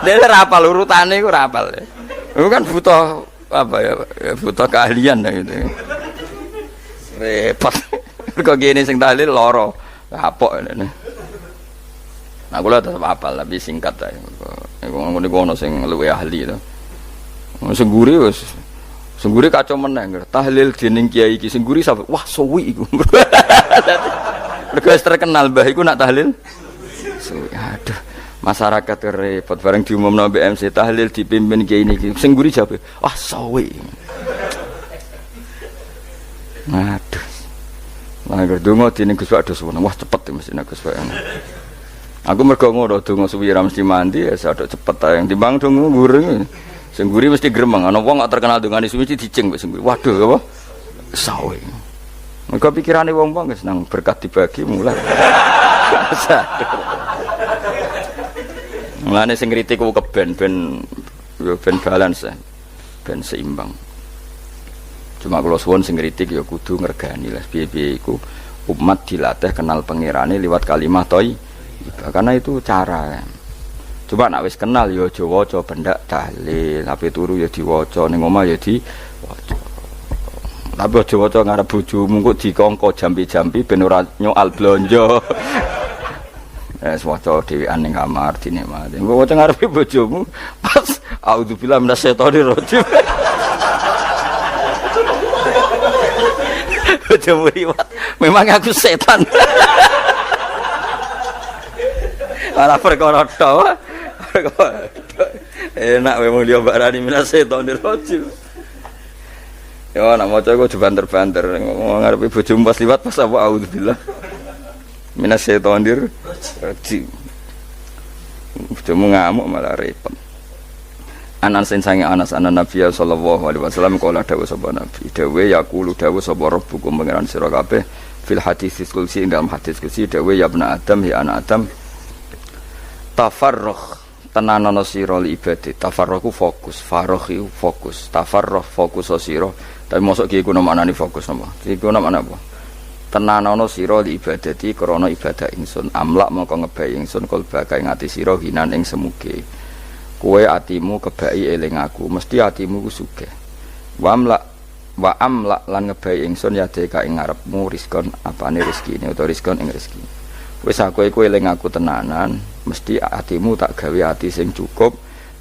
Dene ra apal urutane iku ra apal. Iku kan butuh apa ya? Butuh keahlian gitu. Repot. Kok gini sing tahlil loro. Kapok ngene. Nah kula tetep apal tapi singkat ae. Iku ngono sing luwih ahli to. Sing guri wis sing guri kacau meneh. Tahlil dening kiai iki sing guri sampe wah suwi iku. Mergo terkenal mbah iku nak tahlil. Suwi. Aduh. Masyarakat repot bareng diumumno BMC tahlil dipimpin kiai niki. Sing guri jabe wah suwi. Aduh. Lah donga dene Gus Pak dos wah cepet mesti nek Gus Pak. Aku mergo ngono donga suwi ra mesti mandi ya sadok cepet ae timbang donga gureng. Sing guri mesti gremeng ana wong gak terkenal dongane suwi dicing wis guri. Waduh apa? Sawe. Mergo pikirane wong-wong wis nang berkat dibagi mulai. Mulane sing kritik ku keben ben balance ben seimbang. Cuma kalau suwon sing kritik ya kudu ngergani lah piye-piye iku umat dilatih kenal pangerane liwat kalimat thayyibah karena itu cara. Coba nek wis kenal ya aja waca bendak tahlil, tapi turu ya diwaca ning omah ya diwaca. Tapi aja waca ngarep bojomu kok dikongko jampi-jampi ben ora nyoal blonjo. Waca dhewean ning kamar dinikmati. Engko waca ngarepe bojomu pas auzubillahi minasyaitonir rajim. Bojomu riwat. Memang aku setan. Ora perkara tok. Enak memang dia barani minasyaitonir rajim. Ya nak maca kok banter-banter ngarepe bojomu pas liwat pas apa auzubillah. Minasyaitonir rajim. Bojomu ngamuk malah repot. Anas sange Anas anan Nabi sallallahu alaihi wasallam kala dawuh sapa Nabi dawuh yaqulu dawuh sapa rabbukum pangeran sira kabeh fil hadis qudsi dalam hadis qudsi dawuh ya ibnu adam ya anak adam tafarruh tenanono sira li ibadah tafarruh fokus farruh fokus tafarruh fokus sira tapi mosok ki iku maknane fokus napa iku maknane apa tenanono sira li ibadati krana ibadah ingsun amlak mongko ngebahi ingsun kalbaka ing ati sira hinan ing semuge kowe atimu kebaki eling aku mesti atimu ku sugih wa amla lan ngebahi ingsun ya deka ing ngarepmu rizkon apane rezekine utawa rizkon ing rezeki wis aku eling aku tenanan mesti atimu tak gawe ati sing cukup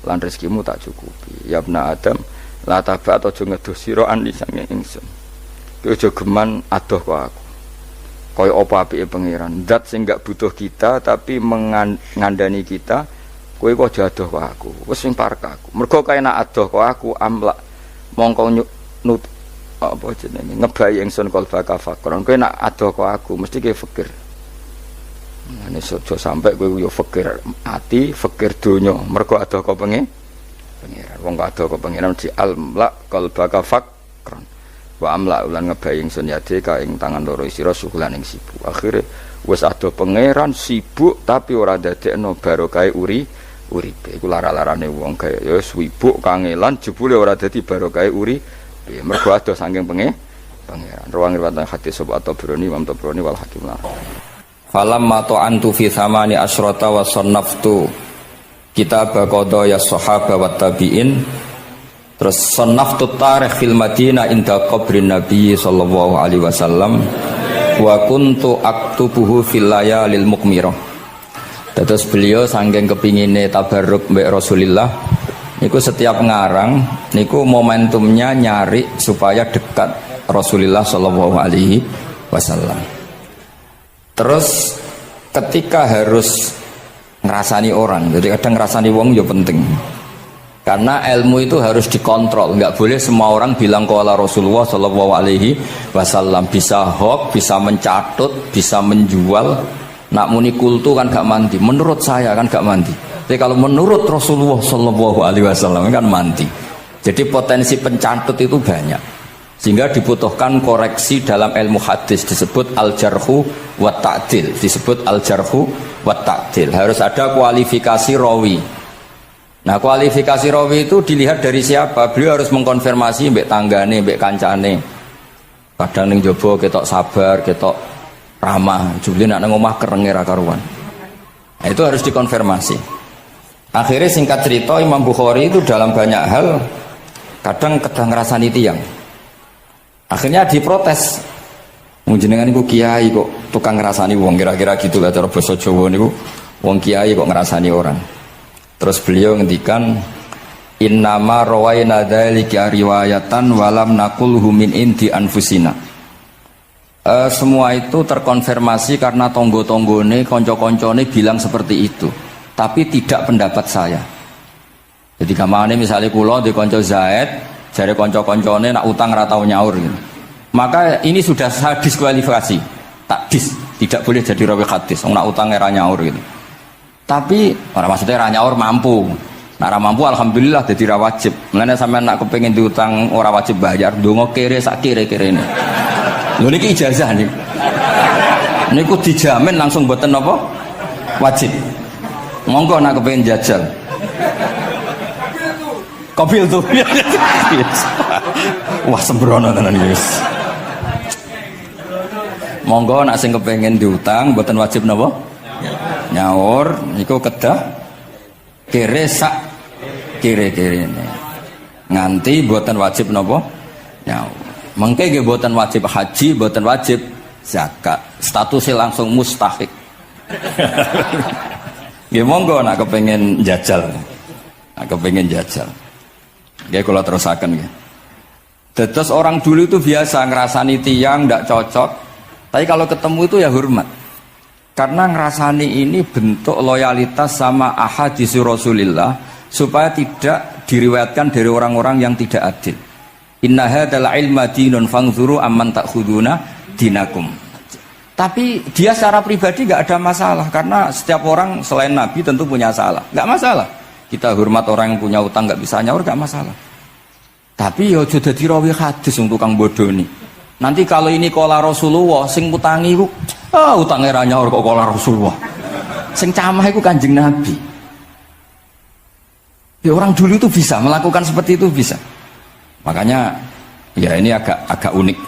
lan rezekimu tak cukupi. Ya ibna Adam, la taba aja ngedoh sira ani sange ingsun. Kowe aja geman adoh kok aku. Kaya apa apike pangeran, zat sing gak butuh kita tapi mengandani kita, kowe kok aja adoh kok aku. Wis sing parek aku. Mergo kae nek adoh kok aku amlak mongko nut apa jenenge ngebayi ingsun kalbaka fakron. Kowe nek adoh kok aku mesti kowe fikir. Nek sojo sampai kowe yo fikir ati, fikir donya, mergo adoh kok pangeran. Wong kok adoh kok pangeran di amlak kalbaka fakron. Wa amla ulan ngebayi ingsun yade ka ing tangan loro sira sukulan ing sibuk. Akhire wis adoh pangeran sibuk tapi ora dadekno barokah uripe. Iku lara-larane wong kaya ya sibuk kangelan jebule ora dadi barokah uripe. Mergo adoh saking pangeran. Ruang riwayat hadis sapa Tabrani, Imam Tabrani wal Hakim lan. Falamma ta'antu fi thamani asyrata wa sannaftu kitab qada ya sahaba wa tabi'in. Terus sannaftu tarikh fil Madinah inda qabrin Nabi sallallahu alaihi wasallam wa kuntu aktubuhu fil layalil mukmirah. Terus beliau saking kepingine tabarruk mbek Rasulullah niku setiap ngarang niku momentumnya nyari supaya dekat Rasulullah sallallahu alaihi wasallam. Terus ketika harus ngerasani orang, jadi kadang ngerasani wong ya penting. Karena ilmu itu harus dikontrol, nggak boleh semua orang bilang qala Rasulullah sallallahu alaihi wasallam, bisa hoax, bisa mencatut, bisa menjual. Nak muni kultu kan gak mandi, menurut saya kan gak mandi. Tapi kalau menurut Rasulullah sallallahu alaihi wasallam kan mandi. Jadi potensi pencatut itu banyak. Sehingga dibutuhkan koreksi dalam ilmu hadis, disebut al-jarhu wa ta'dil, disebut al-jarhu wa ta'dil. Harus ada kualifikasi rawi. Nah, kualifikasi rawi itu dilihat dari siapa. Beliau harus mengkonfirmasi mbek tanggane, mbek kancane. Kadang ning jaba ketok sabar, ketok ramah, jebule nek nang omah kerenge ra karuan. Nah, itu harus dikonfirmasi. Akhirnya singkat cerita Imam Bukhari itu dalam banyak hal kadang ngrasani tiyang. Akhirnya diprotes. Jenengan niku kiai kok tukang ngrasani wong, kira-kira gitu lah cara basa Jawa niku. Wong kiai kok ngrasani orang. Terus beliau ngendikan innama rawaina dzalika riwayatan walam naqulhu min indi anfusina. Semua itu terkonfirmasi karena tonggo-tonggone, konco-koncone bilang seperti itu, tapi tidak pendapat saya. Jadi kamane misalnya kula di konco Zaid, jare konco-koncone nak utang ra tau nyaur gitu. Maka ini sudah saya diskualifikasi. Tidak boleh jadi rawi hadis. Nak utang ra nyaur gitu. Tapi orang maksudnya ra nyaur mampu. Nah ra mampu alhamdulillah jadi ra wajib. Mulane sampean nak kepengin diutang ora wajib bayar, ndonga kere sak kere-kerene. Lho niki ijazah niku. Niku dijamin langsung mboten apa? Wajib. Monggo nak kepengin jajal. Kobil tuh. Wah sembrono tenan iki. Monggo nak sing kepengin diutang mboten wajib napa? Nyaur niku kedah kere sak kere-kere ini nganti buatan wajib nopo nyaur. Mengke nggih buatan wajib haji, buatan wajib zakat, statusnya langsung mustahik. Nggih monggo nak kepengin jajal. Nak kepengin jajal. Nggih kula terusaken nggih. Terus orang dulu itu biasa ngerasani tiang ndak cocok, tapi kalau ketemu itu ya hormat. Karena ngerasani ini bentuk loyalitas sama ahadits Rasulillah supaya tidak diriwayatkan dari orang-orang yang tidak adil. Inna hadzal ilma dinun fanzuru amman ta'khuduna dinakum. Tapi dia secara pribadi nggak ada masalah karena setiap orang selain Nabi tentu punya salah, nggak masalah. Kita hormat orang yang punya utang nggak bisa nyaur nggak masalah. Tapi ya sudah dirawi hadis untuk tukang bodoh nih. Nanti kalau ini kola Rasulullah, sing utangi ku, utangnya ra nyaur kok kola Rasulullah. Sing camah itu Kanjeng Nabi. Ya orang dulu itu bisa melakukan seperti itu bisa. Makanya ya ini agak unik.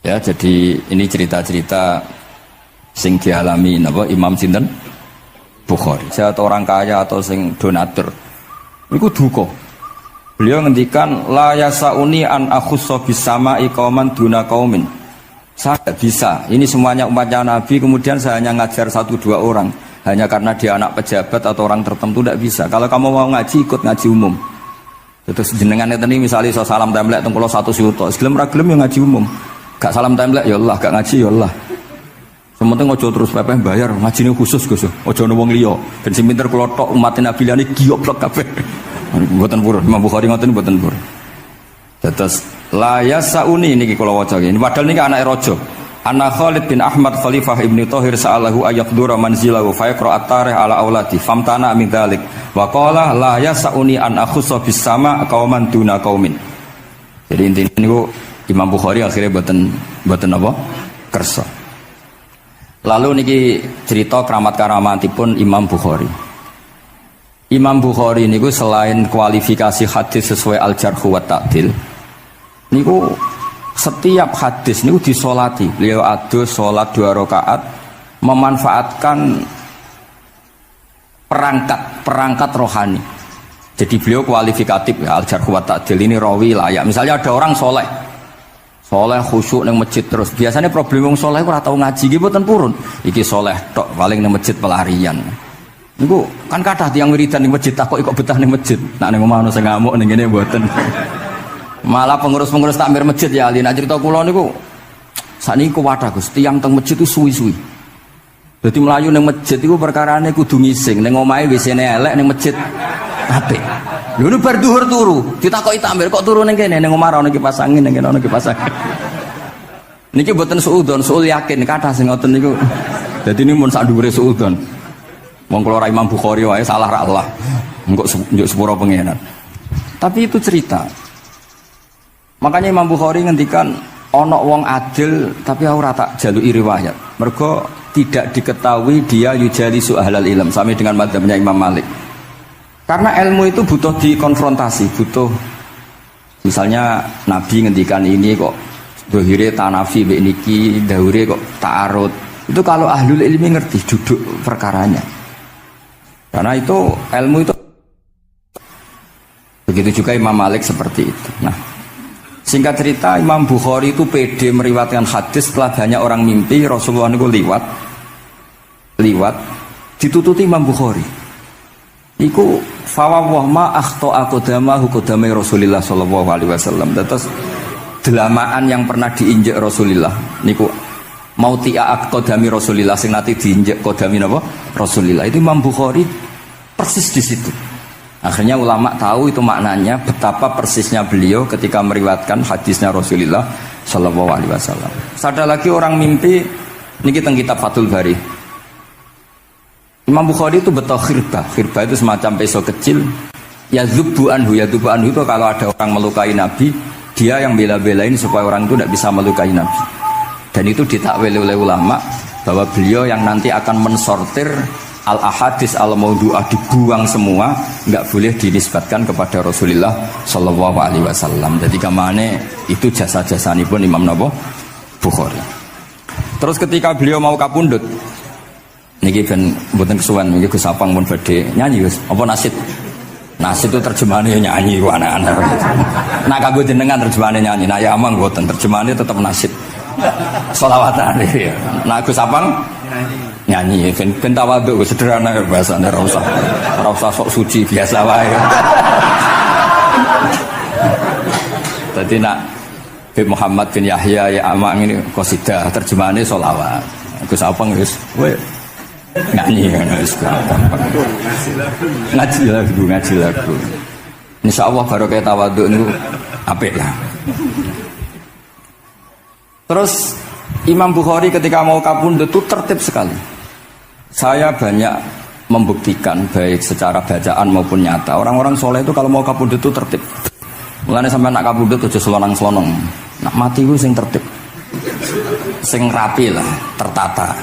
Ya jadi ini cerita-cerita sing dialami napa Imam sinten Bukhari. Saya atau orang kaya atau sing donatur. Iku duka. Beliau ngendikan la yasauni an akhussa bisama iqaman duna qaumin. Saya tidak bisa. Ini semuanya umatnya Nabi, kemudian saya hanya ngajar 1-2 orang. hanya karena dia anak pejabat atau orang tertentu tidak bisa. Kalau kamu mau ngaji ikut ngaji umum. Terus jenengan itu nih misalnya so salam templek teng kula 1 juta, gelem ra gelem ya ngaji umum. Gak salam templek ya Allah, gak ngaji ya Allah. Sementing ojo terus pepeh bayar, ngajine khusus Gus. Ojo ono wong liya. Ben sing pinter kula tok umat Nabi liyane giyoblok kabeh. Mboten purun, Imam Bukhari ngoten mboten purun. Terus la yasauni niki kula waca iki. Padahal niki anake raja. Anna Khalid bin Ahmad Khalifah Ibnu Thahir sa'alahu ayaqdura manzilahu fa yaqra at-tarikh ala auladi famtana min dzalik wa qala la yasauni an akhussa bis sama qauman duna qaumin. Jadi intinya niku Imam Bukhari akhirnya boten apa? Kersa. Lalu niki cerita keramat-keramatipun Imam Bukhari. Imam Bukhari niku selain kualifikasi hadis sesuai al-jarh wa ta'dil niku setiap hadis niku disolati. Beliau adus sholat 2 rakaat memanfaatkan perangkat rohani. Jadi beliau kualifikatif ya, al-jarh wa ta'dil ini rawi layak. Misalnya ada orang soleh khusyuk nang masjid terus. Biasanya problem wong soleh ora tau ngaji nggih mboten purun. Iki soleh tok paling nang masjid pelarian. Niku kan kathah tiyang wiridan ning masjid takok kok betah ning masjid. Nek ning omah ono sing ngamuk ning kene mboten. Malah pengurus-pengurus takmir masjid ya ali. Nek cerita kula niku sakniku kuwathah Gus, tiyang teng masjid itu suwi-suwi. Dadi mlayu ning masjid iku perkarane kudu ngising, ning omahe WC-ne elek ning masjid apik. Lho nu bar dhuwur turu, ditakoki takmir kok turu ning kene ning omah ana kipas angin ning kene ana kipas angin. Niki mboten suudzon, suul yakin kathah sing ngoten niku. Dadi ini mun sak dhuwure suudzon. Wong kula Imam Bukhari wae salah ra Allah. Engko njuk sepuro pengenan. Tapi itu cerita. Makanya Imam Bukhari ngendikan ono wong adil tapi ora tak jaluki riwayat. Mergo tidak diketahui dia yujalisu ahlal ilm sami dengan madzhabnya Imam Malik. Karena ilmu itu butuh dikonfrontasi, butuh misalnya Nabi ngendikan ini kok dohire tanafi mbek niki, dahure kok ta'arud. Itu kalau ahlul ilmi ngerti duduk perkaranya. Karena itu ilmu itu begitu juga Imam Malik seperti itu. Nah, singkat cerita Imam Bukhari itu pede meriwayatkan hadis setelah banyak orang mimpi Rasulullah itu liwat ditututi Imam Bukhari. Iku fawwah ma akhta aqdamahu qadamai Rasulullah sallallahu alaihi wasallam. Terus delamaan yang pernah diinjek Rasulullah niku mau tiak qadami Rasulullah sing nate diinjek qadami napa Rasulullah. Itu Imam Bukhari persis di situ. Akhirnya ulama tahu itu maknanya betapa persisnya beliau ketika meriwayatkan hadisnya Rasulullah sallallahu alaihi wasallam. Ada lagi orang mimpi niki teng kitab Fathul Bari. Imam Bukhari itu betul khirbah itu semacam peso kecil. Yadzubu anhu itu kalau ada orang melukai Nabi, dia yang bela-belain supaya orang itu tidak bisa melukai Nabi. Dan itu ditakwil oleh ulama bahwa beliau yang nanti akan mensortir al-ahadis al-maudu'ah, dibuang semua, nggak boleh dinisbatkan kepada Rasulullah sallallahu alaihi wasallam. Jadi kemana itu jasa-jasanya pun Imam Bukhari. Terus ketika beliau mau kapundhut, niki ben mboten kesuwen niki Gus Sapang pun badhe nyanyi Gus. Apa nasid? Nasid itu terjemahannya nyanyi ku anak-anak. Nah kanggo jenengan terjemahannya nyanyi. Nah ya amang mboten terjemahannya tetap nasid. Sholawatan ya. Nah Gus Sapang nyanyi ben tawadhu sederhana bahasane ora usah sok suci biasa wae. Dadi nak Muhammad bin Yahya ya amang ini qasidah terjemahannya sholawat. Gus Sapang wis nyanyi kan ngaji lagu insyaallah barokah tawadhu niku apik lah. Terus Imam Bukhari ketika mau kapundhut itu tertib sekali. Saya banyak membuktikan baik secara bacaan maupun nyata orang-orang soleh itu kalau mau kapundhut itu tertib. Mulane sampai nak kapundhut aja selonang-selonong. Nak mati ku sing tertib, sing rapi lah, tertata.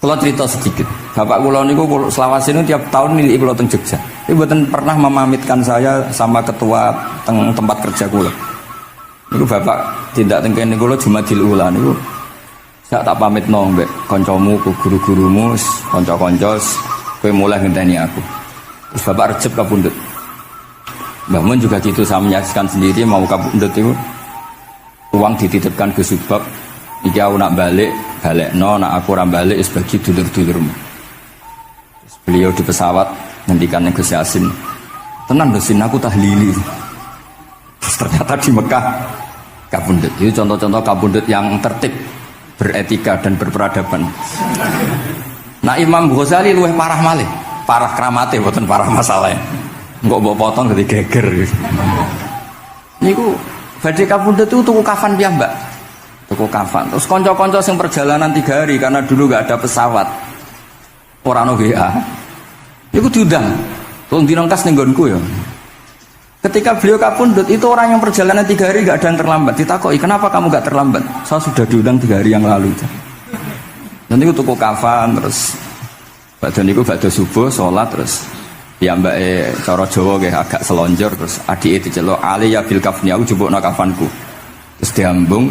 Kalau cerita sedikit, bapak kula niku selawase niku tiap tahun nilai kula teng Jogja. Tapi mboten pernah memamitkan saya sama ketua tempat kerja kula. Niku bapak tindak teng kene kula Jumadil Ula niku sak tak pamitno mbek kancamu, guru-gurumu, kanca-kanca kowe mulai ngenteni aku. Terus bapak Recep kapundhut. Mbah Mun juga gitu, saya menyaksikan sendiri mau kapundhut itu uang dititipkan ke Subab. Iki aku nak balekno, nak aku ora balik wis bagi dulur-dulurmu. Beliau di pesawat ngendikan Gus Yasin, tenan dosin aku tahlili. Terus ternyata di Mekah kabundut. Itu contoh-contoh kabundut yang tertib, beretika dan berperadaban. Nah Imam Ghazali luwih parah malih, parah kramate boten parah masalahnya. Engko mbok potong dadi geger. Niku badhe kabundut itu tuku kafan piyambak. Tuku kafan. Terus kanca-kanca sing perjalanan 3 hari karena dulu enggak ada pesawat. Ora ono WA. Niku diundang. Tolong dinongkas ning nggonku ya. Ketika beliau kabundut itu orang yang perjalanan 3 hari enggak ada yang terlambat. Ditakoki, "Kenapa kamu enggak terlambat?" "Saya sudah diundang 3 hari yang lalu." Dan niku tuku kafan terus badan niku badhe subuh salat terus piyambake cara Jawa nggih agak selonjor terus adike diceluk Ali ya bil kafni aku jupukno kafanku. Terus diambung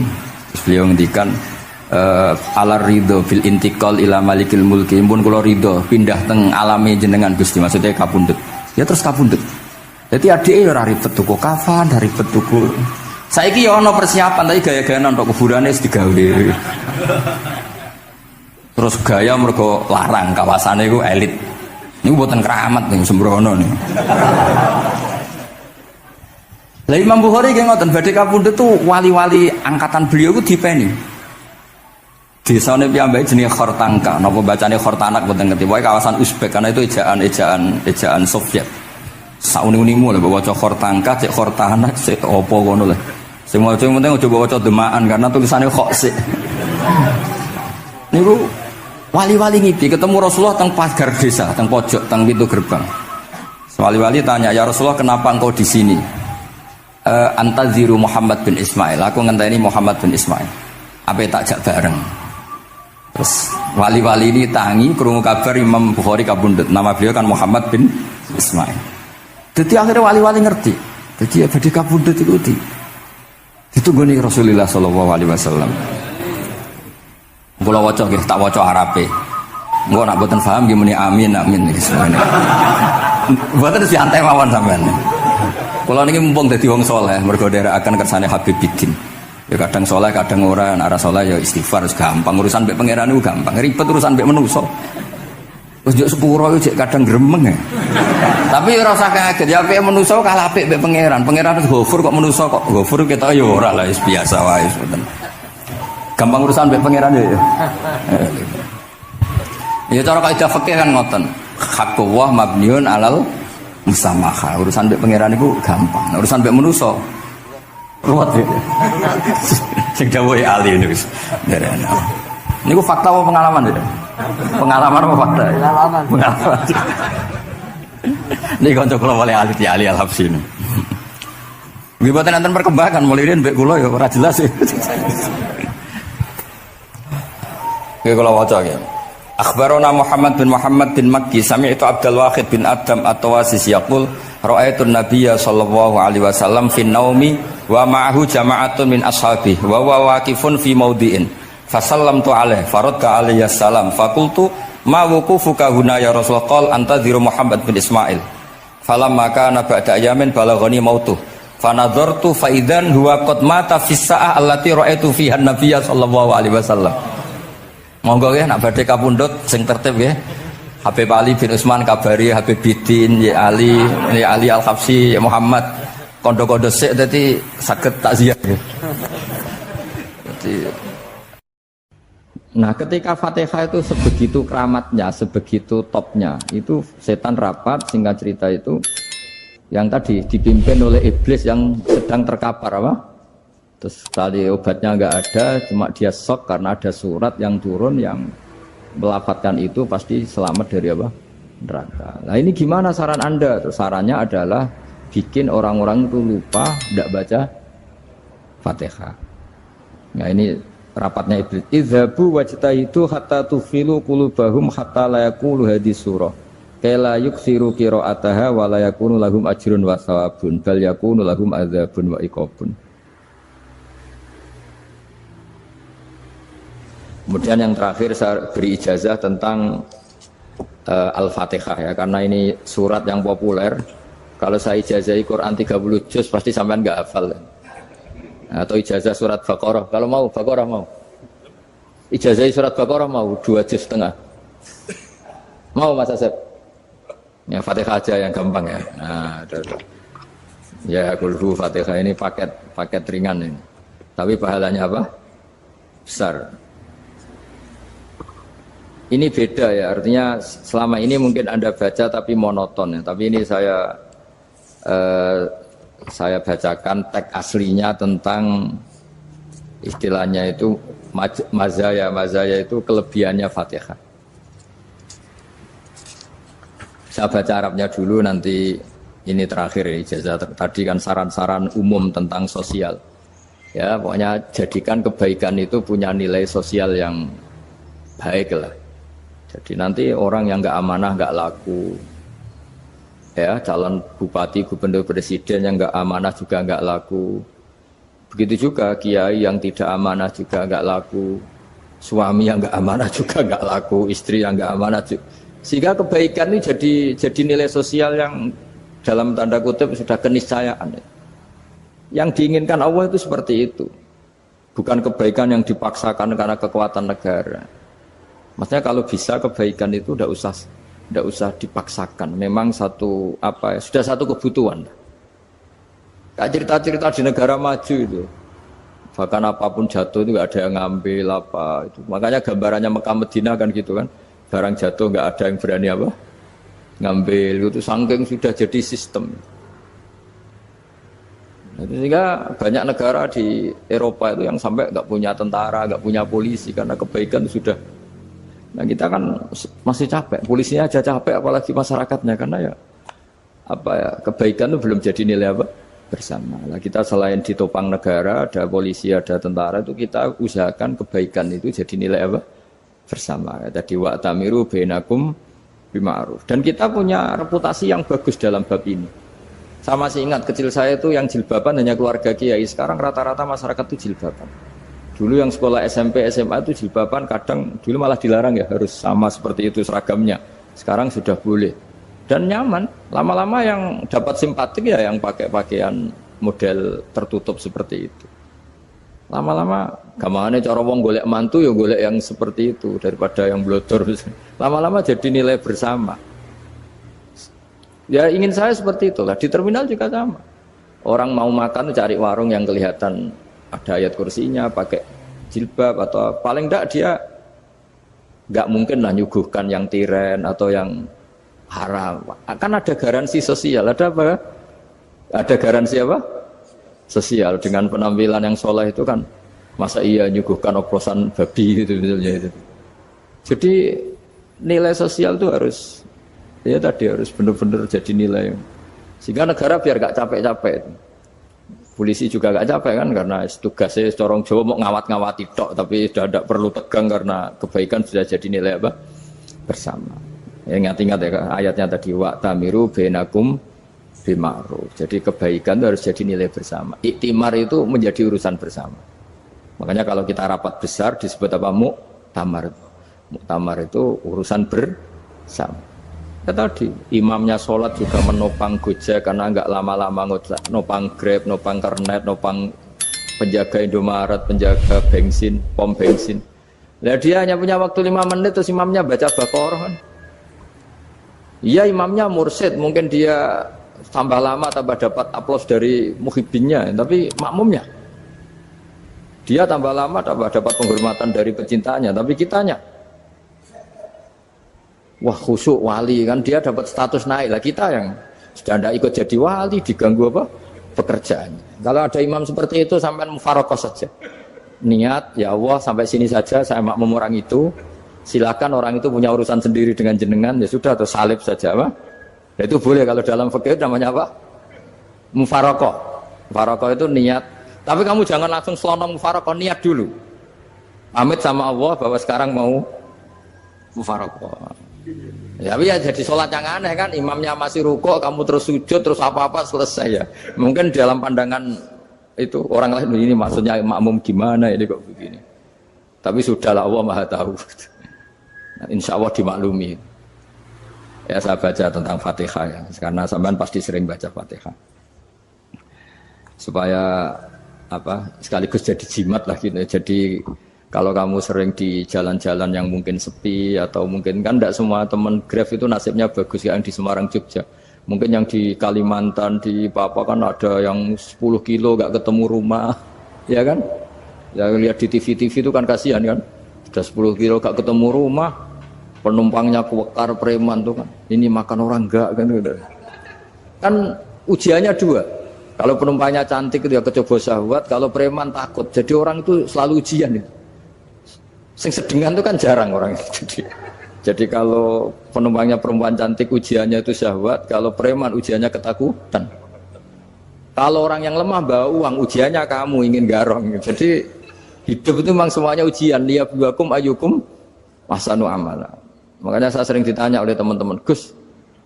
terus beliau ngendikan alar ridho bil intiqal ila malikil mulki pun kula ridho pindah teng alame jenengan Gusti maksudnya kabundut. Ya terus kabundut. Jadi adike ora ribet tuku kafan, ora ribet tuku. Saiki ya ana persiapan tapi gaya-gayaan untuk kuburane wis digawe. Terus gaya mergo larang kawasane iku elit. Niku mboten keramat ning sembrono niku. Lah Imam Bukhari nggih ngoten badhe kapundhut tuh wali-wali angkatan beliau ku dipeni. Desane piyambake jenenge Khortanka, napa bacane Khortanak mboten ngerti. Pokoke kawasan Uzbek karena itu ejaan Soviet. Sauni-unimu lho waca Khortanka, cek Khortanak, cek apa ngono lho. Sing maca penting aja waca demaan karena tulisannya kok sik. Niku wali-wali ngipi ketemu Rasulullah teng pagar desa, teng pojok, teng pintu gerbang. Wali-wali tanya, "Ya Rasulullah, kenapa engkau di sini?" Antaziru Muhammad bin Ismail. Aku ngenteni Muhammad bin Ismail. Apa tak jak bareng. Terus wali-wali ini tangi krungu kabar Imam Bukhari kabundut. Nama beliau kan Muhammad bin Ismail. Jadi akhirnya wali-wali ngerti. Jadi ya badhe kabundut itu ditunggoni Rasulullah sallallahu alaihi wasallam. Kula waca nggih tak waca Arabe. Engko nak mboten paham nggih muni amin nggih semene. Mboten santai mawon sampean. Kula niki mumpung dadi wong saleh mergo nderekaken kersane Habib Bidin. Ya kadang saleh kadang ora, nek ora saleh ya istighfar gampang urusan mbek pangeran niku gampang. Ribet urusan mbek manusa. Wis njuk sepuro yo jek kadang gremeng ya. Tapi ora usah kaget ya apike manusa kalah apik mbek pangeran. Pangeran Ghafur kok manusa kok Ghafur ketok ya ora lah wis biasa wae mboten. Gampang urusan mbek pangeran ya. Ya cara kaidah fikih kan ngoten. Haqqullah mabniun alal musamaha. Urusan mbek pangeran iku gampang. Urusan mbek manusa ruwet ya. Sing dawuh Ali niku. Niku fakta apa pengalaman ya? Pengalaman apa fakta? Pengalaman. Niki kanca kula wali Ali Al-Habsyi. Nggih boten enten perkembangan mulai mbek kula ya ora jelas ya. Nggih kula waca nggih. Akhbarana Muhammad bin Makki sami'tu Abdul Wahid bin Adam At-Tawasis yaqul ra'aitu an-nabiyya sallallahu alaihi wasallam fi naumi wa ma'ahu jama'atun min ashabihi wa huwa waqifun fi mawdi'in fasallamtu alaihi faradda alayhi salam faqultu ma wuqufuka huna ya Rasulullah qala antaziru Muhammad bin Ismail falamma kana ba'da ayamin balaghani mautuh fanadhartu fa idzan huwa qad mata fi sa'ah allati ra'aitu fiha an-nabiyya sallallahu alaihi wasallam. Monggo nggih nak badhe kapundhut sing tertib nggih. Habib Ali bin Utsman kabari Habib Bidin ya Ali Al-Habsyi ya Muhammad kondo-kondo sik dadi saged takziah nggih. Nah, ketika Fatihah itu sebegitu keramatnya, sebegitu topnya, itu setan rapat singkat cerita itu yang tadi dipimpin oleh iblis yang sedang terkapar apa? Terus tali obatnya enggak ada, cuma dia shock karena ada surat yang turun yang melafatkan itu pasti selamat dari apa? Neraka. Nah ini gimana saran Anda? Terus sarannya adalah bikin orang-orang itu lupa tidak baca Fatihah. Nah ini rapatnya iblis. Idzabu wajtahidu hatta tufilu qulubahum hatta la yaqulu hadis surah. Kala yuksiru qira'ataha wa la yakunu lahum ajrun wa thawabun bal yakunu lahum adzabun wa iqabun. Kemudian yang terakhir saya beri ijazah tentang Al-Fatihah ya, karena ini surat yang populer. Kalau saya ijazahi Quran 30 juz pasti sampean nggak hafal. Atau ijazah surat Baqarah, kalau mau Baqarah mau. Ijazahi surat Baqarah mau 2 juz setengah. Mau Mas Asep? Ya Fatihah aja yang gampang ya. Nah, ada. Ya kulhu Fatihah ini paket ringan ini. Tapi pahalanya apa? Besar. Ini beda ya, artinya selama ini mungkin Anda baca tapi monoton ya. Tapi ini saya bacakan teks aslinya tentang istilahnya itu mazaya itu kelebihannya Fatihah. Saya baca Arabnya dulu, nanti ini terakhir ya, ijazah tadi kan saran-saran umum tentang sosial. Ya, pokoknya jadikan kebaikan itu punya nilai sosial yang baik lah. Jadi nanti orang yang nggak amanah nggak laku. Ya, calon bupati, gubernur, presiden yang nggak amanah juga nggak laku. Begitu juga kiai yang tidak amanah juga nggak laku. Suami yang nggak amanah juga nggak laku. Istri yang nggak amanah juga. Sehingga kebaikan ini jadi nilai sosial yang dalam tanda kutip sudah keniscayaan. Yang diinginkan Allah itu seperti itu. Bukan kebaikan yang dipaksakan karena kekuatan negara. Maksudnya kalau bisa kebaikan itu tidak usah dipaksakan. Memang sudah satu kebutuhan. Kayak cerita-cerita di negara maju itu. Bahkan apapun jatuh itu nggak ada yang ngambil apa itu. Makanya gambarannya Mekah Medina kan gitu kan. Barang jatuh nggak ada yang berani apa ngambil, itu saking sudah jadi sistem. Sehingga banyak negara di Eropa itu yang sampai nggak punya tentara, nggak punya polisi karena kebaikan sudah. Nah kita kan masih capek, polisinya aja capek, apalagi masyarakatnya, karena kebaikan itu belum jadi nilai bersama. Nah kita selain ditopang negara, ada polisi, ada tentara, itu kita usahakan kebaikan itu jadi nilai bersama. Tadi wa'tamiru bainakum bima'ruf. Dan kita punya reputasi yang bagus dalam bab ini. Saya masih ingat kecil saya itu yang jilbaban hanya keluarga kiai. Sekarang rata-rata masyarakat itu jilbaban. Dulu yang sekolah SMP, SMA itu jilbaban kadang dulu malah dilarang ya, harus sama seperti itu seragamnya. Sekarang sudah boleh. Dan nyaman. Lama-lama yang dapat simpatik ya yang pakai pakaian model tertutup seperti itu. Lama-lama gamane cara wong golek mantu ya golek yang seperti itu daripada yang blodor. Lama-lama jadi nilai bersama. Ya ingin saya seperti itulah. Di terminal juga sama. Orang mau makan cari warung yang kelihatan ada ayat kursinya, pakai jilbab, atau paling enggak dia enggak mungkin lah nyuguhkan yang tiren atau yang haram. Kan ada garansi sosial, ada apa? Ada garansi apa? Sosial. Dengan penampilan yang soleh itu kan, masa iya nyuguhkan oplosan babi gitu misalnya itu. Jadi nilai sosial itu harus harus benar-benar jadi nilai. Sehingga negara biar gak capek-capek. Polisi juga gak capek kan, karena tugasnya corong Jawa mau ngawat-ngawati tok, tapi sudah tidak perlu tegang karena kebaikan sudah jadi nilai bersama. Ya, ingat-ingat ya ayatnya tadi, wa'tamiru bainakum bima'ruf. Jadi kebaikan itu harus jadi nilai bersama. Iktimar itu menjadi urusan bersama. Makanya kalau kita rapat besar disebut apa? Muktamar. Muktamar itu urusan bersama. Ya tadi imamnya sholat juga menopang Gojek karena enggak lama-lama nopang Grab, nopang Kernet, nopang penjaga Indomaret, penjaga bensin, pom bensin. Nah dia hanya punya waktu 5 menit terus imamnya baca Baqarah kan. Iya imamnya mursyid, mungkin dia tambah lama tambah dapat aplaus dari muhibbinnya, tapi makmumnya dia tambah lama tambah dapat penghormatan dari pecintanya, tapi kitanya wah khusyuk wali kan, dia dapat status naik lah, kita yang sudah tidak ikut jadi wali diganggu apa pekerjaannya. Kalau ada imam seperti itu sampai mufarokoh saja, niat ya Allah sampai sini saja saya makmum orang itu, silakan orang itu punya urusan sendiri dengan jenengan ya sudah, atau salib saja apa. Nah, itu boleh kalau dalam fikih namanya apa? Mufarokoh. Mufarokoh itu niat. Tapi kamu jangan langsung selonong mufarokoh, niat dulu. Pamit sama Allah bahwa sekarang mau mufarokoh. Ya, tapi ya jadi sholat yang aneh kan, imamnya masih rukuk, kamu terus sujud, terus apa-apa selesai ya. Mungkin dalam pandangan itu orang lain ini maksudnya makmum gimana ini kok begini. Tapi sudahlah Allah Maha tahu. Nah, insya Allah dimaklumi. Ya saya baca tentang Fatihah ya, karena sampean pasti sering baca Fatihah. Supaya sekaligus jadi jimat lah gitu. Jadi Kalau kamu sering di jalan-jalan yang mungkin sepi atau mungkin kan tidak semua teman Grab itu nasibnya bagus yang di Semarang Jogja. Mungkin yang di Kalimantan di Papua kan ada yang 10 kilo gak ketemu rumah, ya kan? Ya lihat di TV-TV itu kan kasihan kan. Sudah 10 kilo gak ketemu rumah, penumpangnya kuwekar preman tuh kan. Ini makan orang enggak kan udah. Kan ujiannya dua. Kalau penumpangnya cantik itu ya kecoba syahwat, kalau preman takut. Jadi orang itu selalu ujian itu. Sing sedengan itu kan jarang orang itu. Jadi kalau penumpangnya perempuan cantik ujiannya itu syahwat, kalau preman ujiannya ketakutan. Kalau orang yang lemah bawa uang ujiannya kamu ingin garong. Jadi hidup itu memang semuanya ujian. Liyabluwakum ayyukum ahsanu amala. Makanya saya sering ditanya oleh teman-teman, Gus,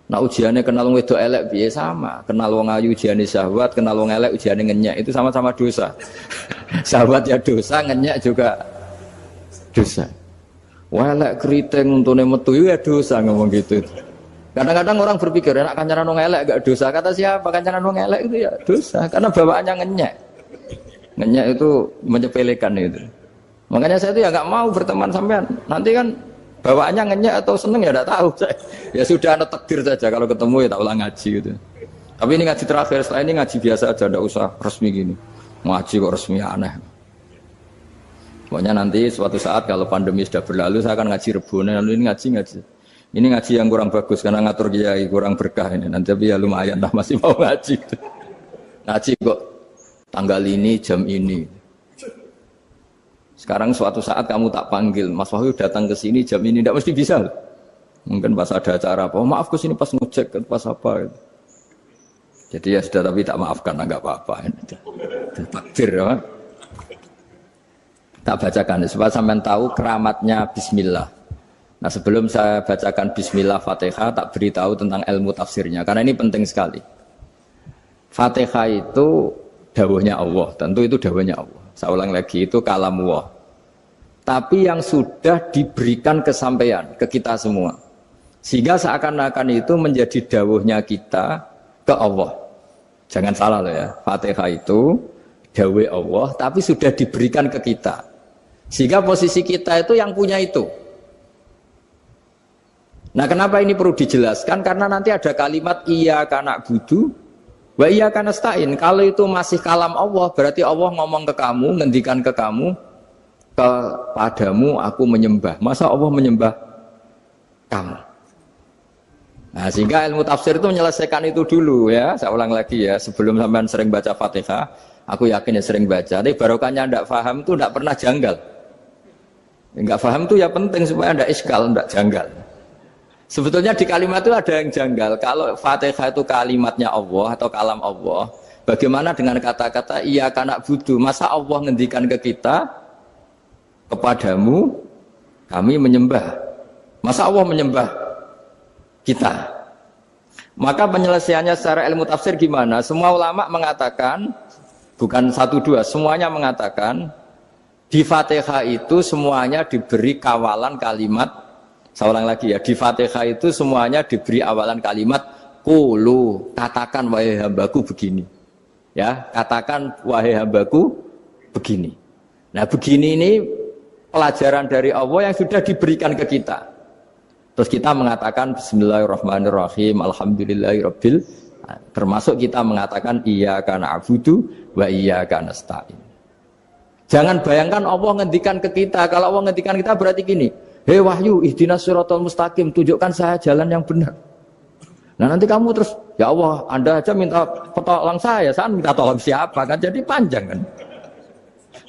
nah ujiannya kenal wong wedok elek piye sama? Kenal wong ayu ujiannya syahwat, kenal wong elek ujiannya ngenyek, itu sama-sama dosa. Syahwat ya dosa, ngenyek juga dosa. Welek keriting untune metu ya dosa ngomong gitu. Kadang-kadang orang berpikir enak kancanan wong elek gak dosa. Kata siapa kancanan wong elek itu ya dosa karena bawaannya ngenyek. Ngenyek itu menyepelekan itu. Makanya saya itu ya nggak mau berteman sampean. Nanti kan bawaannya ngenyek atau seneng ya enggak tahu. Ya sudah ada takdir saja kalau ketemu ya tak ulang ngaji gitu. Tapi ini ngaji terakhir, setelah ini ngaji biasa aja, enggak usah resmi gini. Ngaji kok resmi aneh. Pokoknya nanti suatu saat kalau pandemi sudah berlalu saya akan ngaji Rebone, lalu ini ngaji. Ini ngaji yang kurang bagus karena ngatur kiai kurang berkah ini. Nanti tapi ya lumayan lah masih mau ngaji. Ngaji kok tanggal ini jam ini. Sekarang suatu saat kamu tak panggil, Mas Wahyu datang ke sini jam ini tidak mesti bisa. Mungkin pas ada acara apa, oh, maaf ke sini pas ngecek pas apa. Jadi ya sudah tapi tak maafkan enggak apa-apa. Takdir ya. Tak bacakan supaya sampean tahu keramatnya bismillah. Nah, sebelum saya bacakan bismillah Fatihah tak beritahu tentang ilmu tafsirnya karena ini penting sekali. Fatihah itu dawuhnya Allah, tentu itu dawuhnya Allah. Saya ulang lagi itu kalamullah. Tapi yang sudah diberikan kesampaian ke kita semua. Sehingga seakan-akan itu menjadi dawuhnya kita ke Allah. Jangan salah loh ya. Fatihah itu dawuh Allah tapi sudah diberikan ke kita. Sehingga posisi kita itu yang punya itu. Nah, kenapa ini perlu dijelaskan? Karena nanti ada kalimat iyyaka na'budu wa iyyaka nasta'in. Kalau itu masih kalam Allah, berarti Allah ngomong ke kamu, ngendikan ke kamu, kepadamu aku menyembah. Masa Allah menyembah kamu? Nah, sehingga ilmu tafsir itu menyelesaikan itu dulu ya. Saya ulang lagi ya, sebelum sampean sering baca Fatihah, aku yakin ya sering baca. Tapi barokahnya ndak paham itu ndak pernah janggal. Enggak paham itu ya penting supaya ndak iskal, ndak janggal. Sebetulnya di kalimat itu ada yang janggal. Kalau Fatihah itu kalimatnya Allah atau kalam Allah, bagaimana dengan kata-kata iyyaka na'budu? Masa Allah ngendikan ke kita, kepadamu kami menyembah. Masa Allah menyembah kita? Maka penyelesaiannya secara ilmu tafsir gimana? Semua ulama mengatakan, bukan satu dua, semuanya mengatakan di Fatihah itu semuanya diberi kawalan kalimat. Saya ulang lagi ya, di Fatihah itu semuanya diberi awalan kalimat qulu, katakan wahai hambaku begini. Ya, katakan wahai hambaku begini. Nah, begini ini pelajaran dari Allah yang sudah diberikan ke kita. Terus kita mengatakan bismillahirrahmanirrahim, alhamdulillahirabbil, termasuk kita mengatakan iyyaka na'budu wa iyyaka nasta'in. Jangan bayangkan Allah ngendikan ke kita. Kalau Allah ngendikan kita berarti gini, hei Wahyu, ihdinas siratal mustaqim, tunjukkan saya jalan yang benar. Nah nanti kamu terus, ya Allah, Anda aja minta tolong saya minta tolong siapa kan? Jadi panjang kan?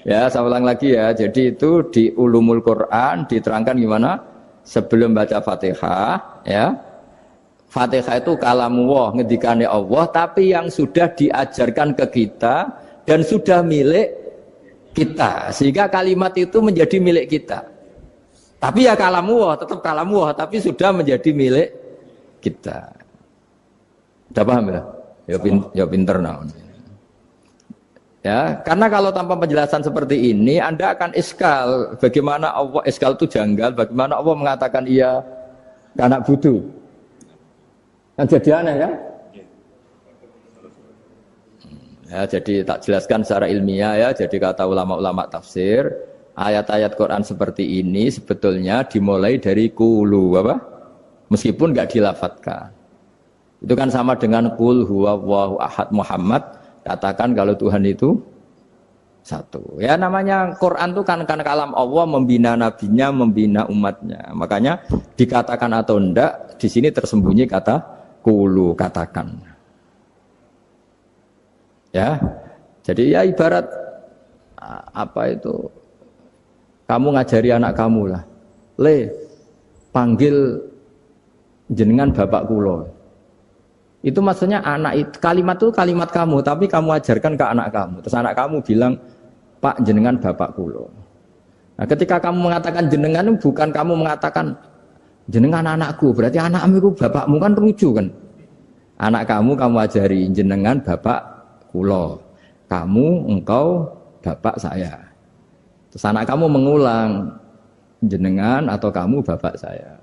Ya, saya ulang lagi ya. Jadi itu di Ulumul Quran diterangkan gimana? Sebelum baca Fatihah, ya. Fatihah itu kalamullah, ngendikane Allah, tapi yang sudah diajarkan ke kita dan sudah milik kita, sehingga kalimat itu menjadi milik kita. Tapi ya kalamullah, tetap kalamullah, tapi sudah menjadi milik kita. Sudah paham ya? Ya pinter nah. Ya, karena kalau tanpa penjelasan seperti ini, Anda akan iskal. Bagaimana Allah iskal itu janggal? Bagaimana Allah mengatakan iya karena butuh? Kan jadi aneh ya? Ya, jadi tak jelaskan secara ilmiah ya. Jadi kata ulama-ulama tafsir, ayat-ayat Quran seperti ini sebetulnya dimulai dari qulu apa? Meskipun enggak dilafatkan. Itu kan sama dengan qul huwallahu ahad Muhammad, katakan kalau Tuhan itu satu. Ya namanya Quran itu kan kalam Allah, membina nabinya, membina umatnya. Makanya dikatakan atau enggak di sini tersembunyi kata qulu, katakan. Ya. Jadi ya ibarat apa itu? Kamu ngajari anak kamu lah. Le, panggil jenengan bapak kula. Itu maksudnya anak itu, kalimat itu kalimat kamu, tapi kamu ajarkan ke anak kamu. Terus anak kamu bilang, Pak jenengan bapak kula. Nah, ketika kamu mengatakan jenengan, bukan kamu mengatakan jenengan anakku, berarti anakmu itu bapakmu, kan lucu kan? Anak kamu ajari jenengan bapak kula. Kamu, engkau, bapak saya. Terus anak kamu mengulang jenengan atau kamu bapak saya.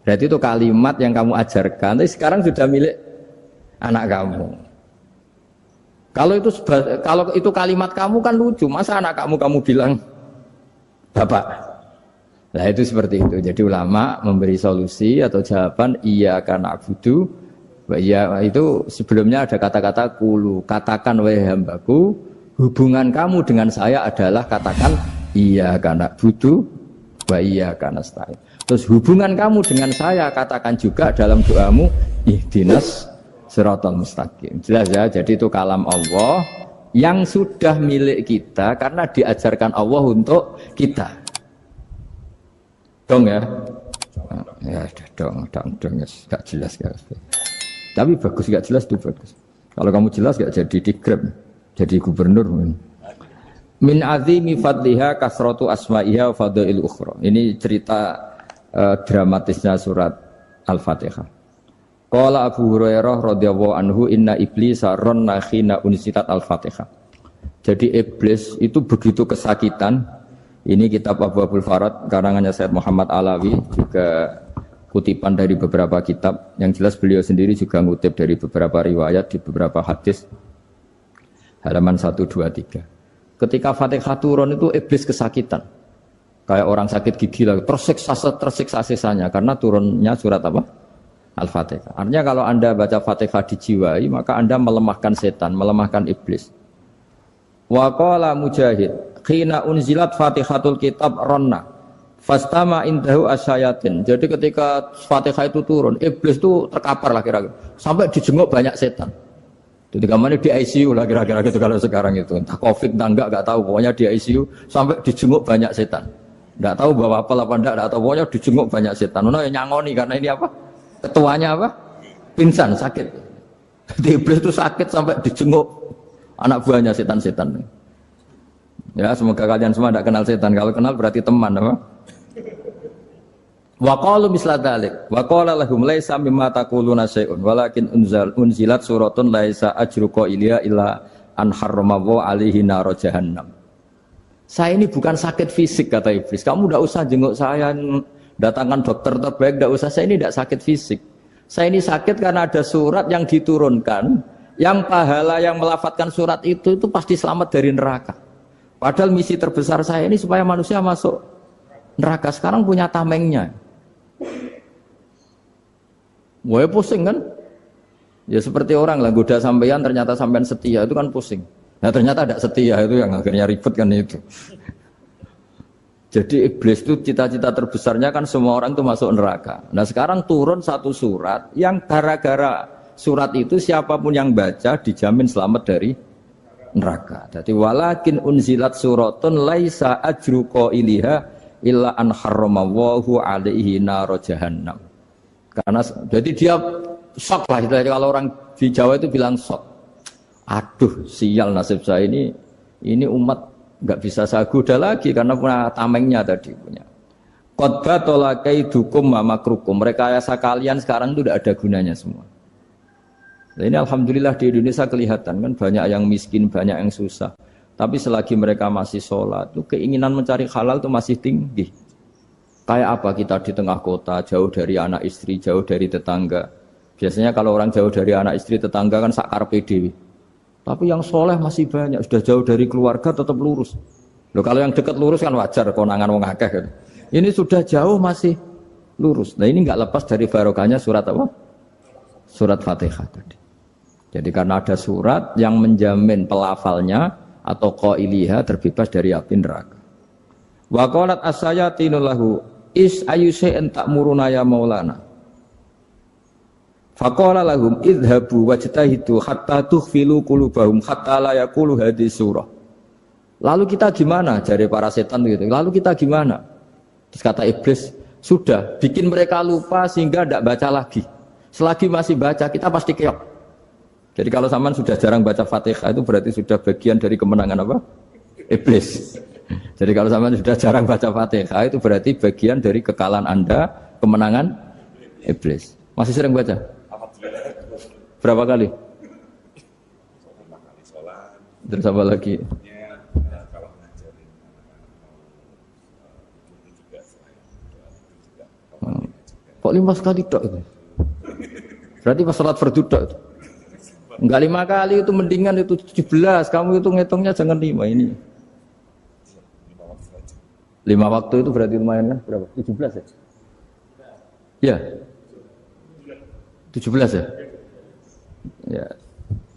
Berarti itu kalimat yang kamu ajarkan, tapi sekarang sudah milik anak kamu. Kalau itu kalimat kamu kan lucu, masa anak kamu bilang bapak? Nah itu seperti itu. Jadi ulama memberi solusi atau jawaban iya karena abudu. Iya itu sebelumnya ada kata-kata kulu, katakan wahai hambaku, hubungan kamu dengan saya adalah katakan iya karena abudu, wa iya karena nasta'in. Terus hubungan kamu dengan saya katakan juga dalam doamu ihdinas siratal mustaqim. Jelas ya, jadi itu kalam Allah yang sudah milik kita karena diajarkan Allah untuk kita. Dong ya? Ya dong, gak jelas gak. Tapi bagus gak jelas itu bagus. Kalau kamu jelas gak jadi digrab, jadi gubernur. Min azimi fadliha kasratu asma'iha wa fadail ukhra. Ini cerita dramatisnya surat Al-Fatihah. Qala Abu Hurairah radhiyallahu anhu inna iblisa ranna khina unsitat Al-Fatihah. Jadi iblis itu begitu kesakitan. Ini kitab Abu Abul Farad karangannya Sayyid Muhammad Alawi, juga kutipan dari beberapa kitab. Yang jelas beliau sendiri juga ngutip dari beberapa riwayat di beberapa hadis. Halaman 1, 2, 3. Ketika Fatihah turun itu iblis kesakitan. Kayak orang sakit gigi lah, tersiksa sisanya karena turunnya surat apa? Al-Fatihah. Artinya kalau Anda baca Fatihah dijiwai, maka Anda melemahkan setan, melemahkan iblis. Wa qala Mujahid, khina unzilat Fatihatul kitab ronna fastama indahu asyayatin. Jadi ketika Fatihah itu turun, iblis itu terkapar lah kira-kira. Sampai dijenguk banyak setan. Jadi kemana di ICU lah kira-kira gitu kalau sekarang itu. Entah COVID entah enggak tahu, pokoknya di ICU sampai dijenguk banyak setan. Enggak tahu bawa apa enggak tahu, pokoknya dijenguk banyak setan. Ono yang nyangoni karena ini apa? Ketuanya apa? Pingsan, sakit. Jadi iblis itu sakit sampai dijenguk anak buahnya setan-setan. Ya, semoga kalian semua tidak kenal setan. Kalau kenal berarti teman, apa? Wa qalu misla dzalik. Wa qala lahum laisa mimma taquluna syai'un walakin unzilat suratun laisa ajru qailiha illa an harramahu alaihi nar jahannam. Saya ini bukan sakit fisik kata iblis. Kamu tidak usah jenguk saya, datangkan dokter terbaik, tidak usah. Saya ini tidak sakit fisik. Saya ini sakit karena ada surat yang diturunkan, yang pahala yang melafatkan surat itu pasti selamat dari neraka. Padahal misi terbesar saya ini supaya manusia masuk neraka. Sekarang punya tamengnya. Wah pusing kan? Ya seperti orang lah goda sampean ternyata sampean setia itu kan pusing. Nah ternyata tidak setia itu yang akhirnya ribet kan itu. Jadi iblis itu cita-cita terbesarnya kan semua orang itu masuk neraka. Nah sekarang turun satu surat yang gara-gara surat itu siapapun yang baca dijamin selamat dari neraka. Jadi walakin unzilat suratun laisa ajru qailiha illa an harramahu alaihi nar jahannam. Karena jadi dia shock lah itu kalau orang di Jawa itu bilang shock. Aduh sial nasib saya ini umat nggak bisa saya goda lagi karena punya tamengnya tadi punya. Qad tolakaidukum wa makrukum. Rekayasa kalian sekarang itu tidak ada gunanya semua. Nah, ini alhamdulillah di Indonesia kelihatan kan banyak yang miskin, banyak yang susah. Tapi selagi mereka masih sholat, itu keinginan mencari halal itu masih tinggi. Kayak apa kita di tengah kota, jauh dari anak istri, jauh dari tetangga. Biasanya kalau orang jauh dari anak istri, tetangga kan sakar PDW. Tapi yang soleh masih banyak, sudah jauh dari keluarga tetap lurus. Loh kalau yang dekat lurus kan wajar konangan wong akeh kan. Ini sudah jauh masih lurus. Nah ini enggak lepas dari barokahnya surat apa? Surat Fatihah tadi. Jadi karena ada surat yang menjamin pelafalnya atau qailiha terbebas dari api neraka. Wa qalat as-sayatinu lahu is ayyusai'in ta'muruna ya maulana. Faqala lahum idhabu wajtahidu hatta tukhfilu qulubahum hatta la yaqulu hadhihi surah. Lalu kita gimana? Jari para setan gitu. Lalu kita gimana? Terus kata iblis, sudah bikin mereka lupa sehingga tidak baca lagi. Selagi masih baca kita pasti keok. Jadi kalau sampean sudah jarang baca Fatihah itu berarti sudah bagian dari kemenangan apa? Iblis. Jadi kalau sampean sudah jarang baca Fatihah itu berarti bagian dari kekalahan Anda, kemenangan iblis. Masih sering baca? Berapa kali? Terus apa lagi? Kok 5 kali tok itu? Berarti pas salat fardu tok itu. Enggak 5 kali itu mendingan itu 17. Kamu itu ngitungnya jangan 5 ini. 5 waktu itu berarti lumayan kan? Berapa? 17 ya? Iya. 17 ya? Ya.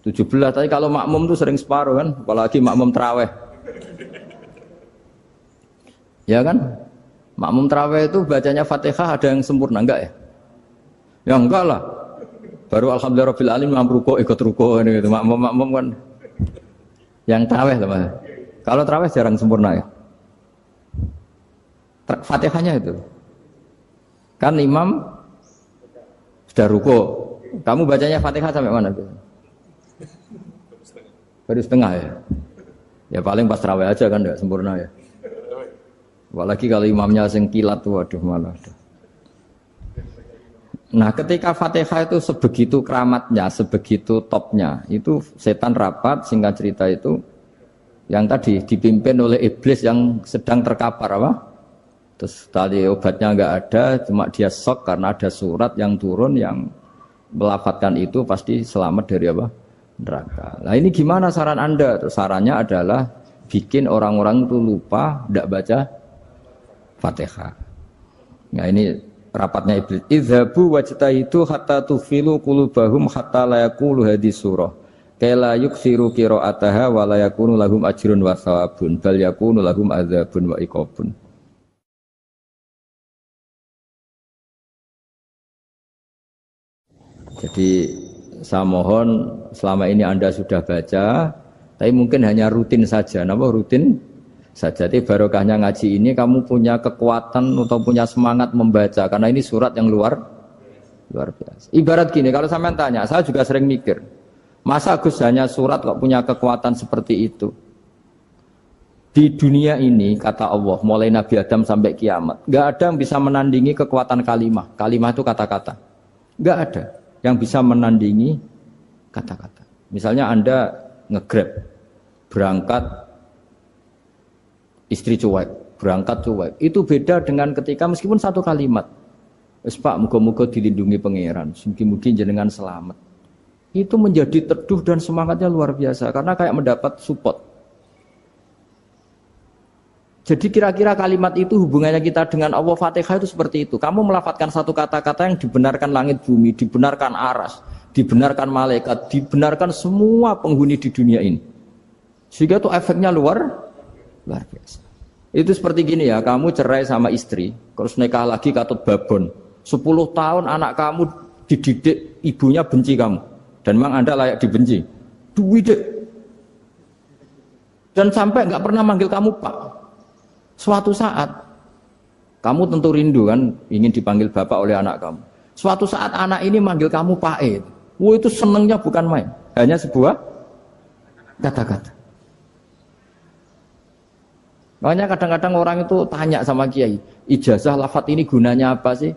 17 tapi kalau makmum tuh sering separuh kan, apalagi makmum tarawih. Ya kan? Makmum tarawih itu bacanya Fatihah ada yang sempurna enggak ya? Ya enggak lah. Baru alhamdulillahirabbil alamin ruko ikut ruko gitu. Makmum kan yang tarawih teman. Kalau tarawih jarang sempurna ya. Fatihahnya itu. Kan imam sudah ruko. Kamu bacanya Fatihah sampai mana tuh? Baru setengah ya. Ya paling pas tarawih aja kan enggak sempurna ya. Apalagi kalau imamnya sing kilat tuh waduh malah. Nah ketika Fatihah itu sebegitu keramatnya, sebegitu topnya, itu setan rapat singkat cerita itu yang tadi dipimpin oleh iblis yang sedang terkapar apa? Terus tadi obatnya enggak ada, cuma dia shock karena ada surat yang turun yang melafatkan itu pasti selamat dari apa? Neraka. Nah ini gimana saran Anda? Sarannya adalah bikin orang-orang itu lupa, tidak baca Fatihah. Nah ini rapatnya iblis. Idzabu wajtahidu hatta tufilu qulubahum hatta la yaqulu hadhihi surah. Kala yuksiru qira'ataha wa la yakunu lahum ajrun wa thawabun bal yakunu lahum adzabun wa iqabun. Jadi saya mohon selama ini Anda sudah baca, tapi mungkin hanya rutin saja. Napa rutin saja? Jadi barokahnya ngaji ini kamu punya kekuatan atau punya semangat membaca karena ini surat yang luar biasa. Ibarat gini, kalau sampean tanya, saya juga sering mikir, masa Gus hanya surat kok punya kekuatan seperti itu? Di dunia ini kata Allah, mulai Nabi Adam sampai kiamat, nggak ada yang bisa menandingi kekuatan kalimah. Kalimah itu kata-kata, nggak ada yang bisa menandingi kata-kata. Misalnya Anda nge-grab, berangkat istri cuek, berangkat cuek. Itu beda dengan ketika meskipun satu kalimat. Wes Pak, muga-muga dilindungi pangeran, mugi-mugi jenengan selamat. Itu menjadi teduh dan semangatnya luar biasa karena kayak mendapat support. Jadi kira-kira kalimat itu hubungannya kita dengan Allah Fatihah itu seperti itu. Kamu melafadzkan satu kata-kata yang dibenarkan langit bumi, dibenarkan aras, dibenarkan malaikat, dibenarkan semua penghuni di dunia ini. Sehingga itu efeknya luar biasa. Itu seperti gini ya, kamu cerai sama istri, terus nikah lagi katut babon. 10 tahun anak kamu dididik, ibunya benci kamu. Dan memang Anda layak dibenci. Dididik. Dan sampai nggak pernah manggil kamu Pak. Suatu saat, kamu tentu rindu kan, ingin dipanggil bapak oleh anak kamu. Suatu saat anak ini manggil kamu Pak E. Wah itu senengnya bukan main. Hanya sebuah kata-kata. Makanya kadang-kadang orang itu tanya sama kiai, ijazah lafadz ini gunanya apa sih?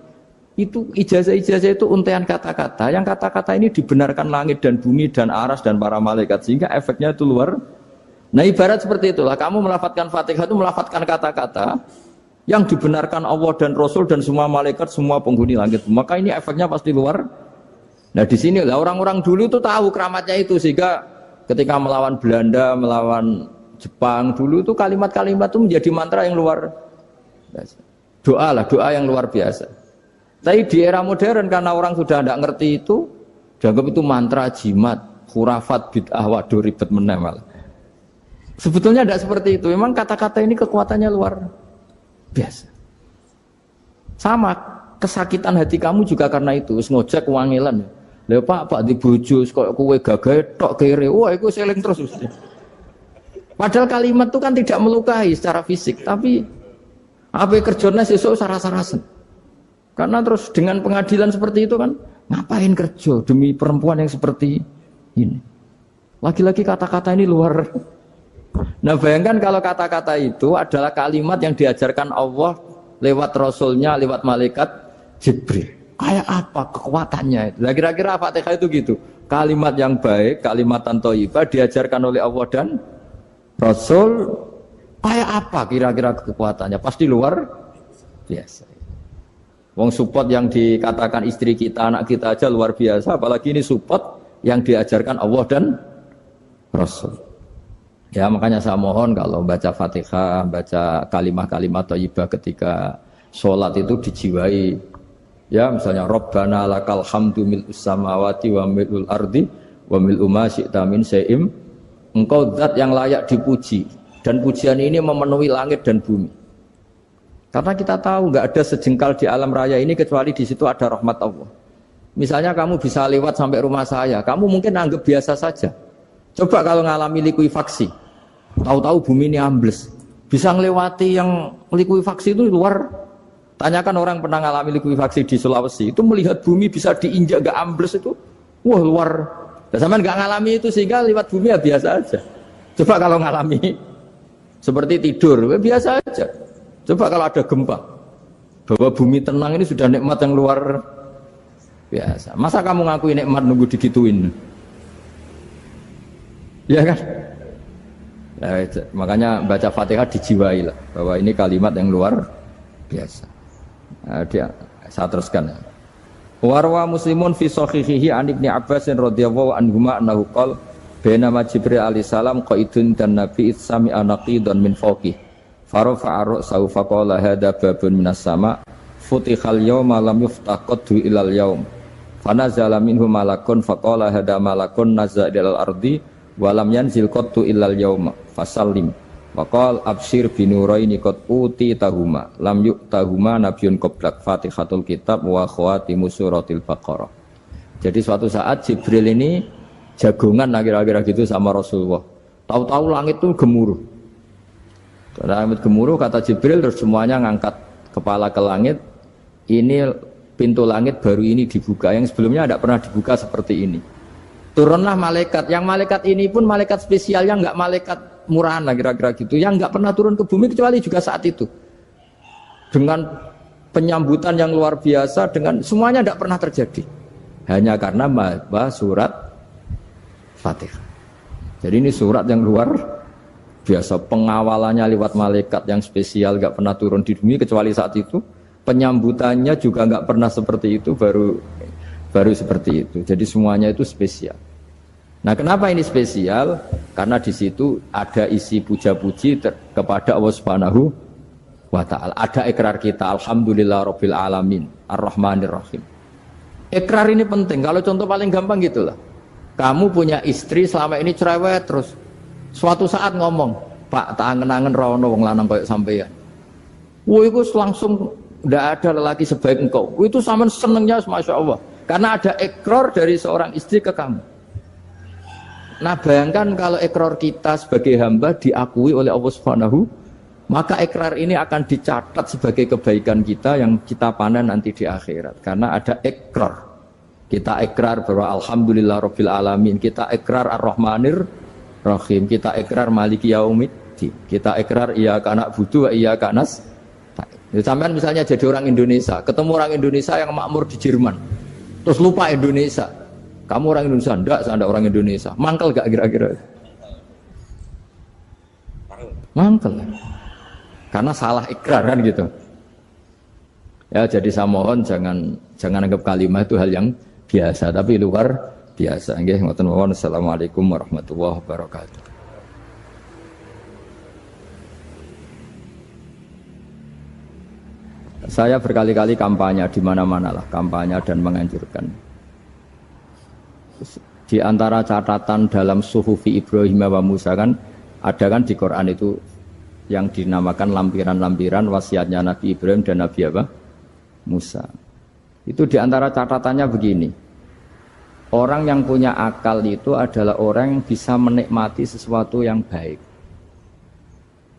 Itu ijazah-ijazah itu untaian kata-kata. Yang kata-kata ini dibenarkan langit dan bumi dan aras dan para malaikat. Sehingga efeknya itu luar. Nah ibarat seperti itulah, kamu melafadzkan Fatihah itu melafadzkan kata-kata yang dibenarkan Allah dan Rasul dan semua malaikat, semua penghuni langit. Maka ini efeknya pasti luar. Nah di sini lah orang-orang dulu itu tahu keramatnya itu sehingga ketika melawan Belanda, melawan Jepang dulu itu kalimat-kalimat itu menjadi mantra yang luar biasa. Doa yang luar biasa. Tapi di era modern karena orang sudah tidak ngerti itu, dianggap itu mantra, jimat, khurafat, bid'ah, waduh ribet menemal. Sebetulnya tidak seperti itu. Memang kata-kata ini kekuatannya luar biasa. Sama kesakitan hati kamu juga karena itu. Ngojek wangilan. Lha Pak di bojo kok kowe gagah tok kere. Wah, iku seling terus. Padahal kalimat itu kan tidak melukai secara fisik, tapi apa kerjanya sesuk saras-sarasen. Karena terus dengan pengadilan seperti itu kan ngapain kerja demi perempuan yang seperti ini. Lagi-lagi kata-kata ini luar. Nah bayangkan kalau kata-kata itu adalah kalimat yang diajarkan Allah lewat Rasulnya, lewat malaikat Jibril. Kayak apa kekuatannya itu? Nah, kira-kira Fatihah itu gitu. Kalimat yang baik, kalimatan thayyibah diajarkan oleh Allah dan Rasul. Kayak apa kira-kira kekuatannya? Pasti luar biasa. Wong support yang dikatakan istri kita, anak kita aja luar biasa. Apalagi ini support yang diajarkan Allah dan Rasul. Ya makanya saya mohon kalau baca Fatihah, baca kalimat-kalimat thayyibah ketika sholat itu dijiwai. Ya misalnya Rabbana lakal hamdu mil'us samawati wa mil'ul ardi wa mil'u ma syi'ta min syai'im. Engkau zat yang layak dipuji dan pujian ini memenuhi langit dan bumi. Karena kita tahu nggak ada sejengkal di alam raya ini kecuali di situ ada rahmat Allah. Misalnya kamu bisa lewat sampai rumah saya, kamu mungkin anggap biasa saja. Coba kalau ngalami likuifaksi, tahu-tahu bumi ini ambles, bisa ngelewati yang likuifaksi itu luar. Tanyakan orang pernah ngalami likuifaksi di Sulawesi, itu melihat bumi bisa diinjak gak ambles itu, wah luar. Dan sampean gak ngalami itu sehingga lewat bumi ya biasa aja. Coba kalau ngalami seperti tidur, ya biasa aja. Coba kalau ada gempa, bahwa bumi tenang ini sudah nikmat yang luar biasa. Masa kamu ngakui nikmat nunggu digituin? Ya kan? Nah, makanya baca Fatihah dijiwai lah bahwa ini kalimat yang luar biasa. Nah, saya teruskan. Warwa Muslimun fi sahihihi an Ibnu Abbas radhiyallahu anhuma annahu qala bainama Jibril alaihi salam qaidun dan Nabi itsami anaqidan min fawqih farafa'a ra'sahu faqala hadza babun minas sama futihal yawma lam yuftah qaddu ilal yaum fanazala minhu malakun faqala hadza malakun nazza ilal ardi walam yanzil qattu illal yauma fasallim waqal absyir binuraini qad uti tahuma lam yu'tahuma nabiyyun qablak Fatihatul kitab wa khawatimus suratil baqarah. Jadi suatu saat Jibril ini jagongan kira-kira gitu sama Rasulullah. Tahu-tahu langit itu gemuruh. Langit gemuruh kata Jibril terus semuanya ngangkat kepala ke langit. Ini pintu langit baru ini dibuka, yang sebelumnya tidak pernah dibuka seperti ini. Turunlah malaikat, yang malaikat ini pun malaikat spesial yang nggak malaikat murahan lah kira-kira gitu, yang nggak pernah turun ke bumi kecuali juga saat itu. Dengan penyambutan yang luar biasa, dengan semuanya tidak pernah terjadi. Hanya karena bahwa surat Fatihah. Jadi ini surat yang luar biasa, pengawalannya lewat malaikat yang spesial nggak pernah turun di bumi kecuali saat itu. Penyambutannya juga nggak pernah seperti itu, baru seperti itu. Jadi semuanya itu spesial. Nah, kenapa ini spesial? Karena di situ ada isi puja-puji kepada Allah Subhanahu wa ta'ala. Ada ikrar kita, alhamdulillahirabbil alamin, arrahmanir rahim. Ikrar ini penting. Kalau contoh paling gampang gitulah. Kamu punya istri selama ini cerewet terus. Suatu saat ngomong, "Pak, tak angen-angen rono wong lanang koyo sampeyan." Wah, itu langsung tidak ada lelaki sebaik engkau. Itu sama senengnya, masya Allah. Karena ada ikrar dari seorang istri ke kamu. Nah bayangkan kalau ikrar kita sebagai hamba diakui oleh Allah Subhanahu, maka ikrar ini akan dicatat sebagai kebaikan kita yang kita panen nanti di akhirat. Karena ada ikrar. Kita ikrar bahwa alhamdulillahirabbil alamin, kita ikrar ar-rahmanir rahim, kita ikrar maliki yaumiddin, kita ikrar iyyaka na'budu wa iyyaka nasta'in. Sampean misalnya jadi orang Indonesia, ketemu orang Indonesia yang makmur di Jerman. Terus lupa Indonesia. Kamu orang Indonesia? Enggak, saya enggak orang Indonesia. Mangkel gak kira-kira? Mangkel. Karena salah ikrar kan gitu. Ya, jadi saya mohon jangan anggap kalimat itu hal yang biasa, tapi luar biasa. Nggih, ngoten mawon. Assalamualaikum warahmatullahi wabarakatuh. Saya berkali-kali kampanye di mana-mana lah, kampanye dan menganjurkan. Di antara catatan dalam Suhufi Ibrahim wa Musa kan ada kan di Quran itu yang dinamakan lampiran-lampiran wasiatnya Nabi Ibrahim dan Nabi apa? Musa. Itu di antara catatannya begini. Orang yang punya akal itu adalah orang yang bisa menikmati sesuatu yang baik.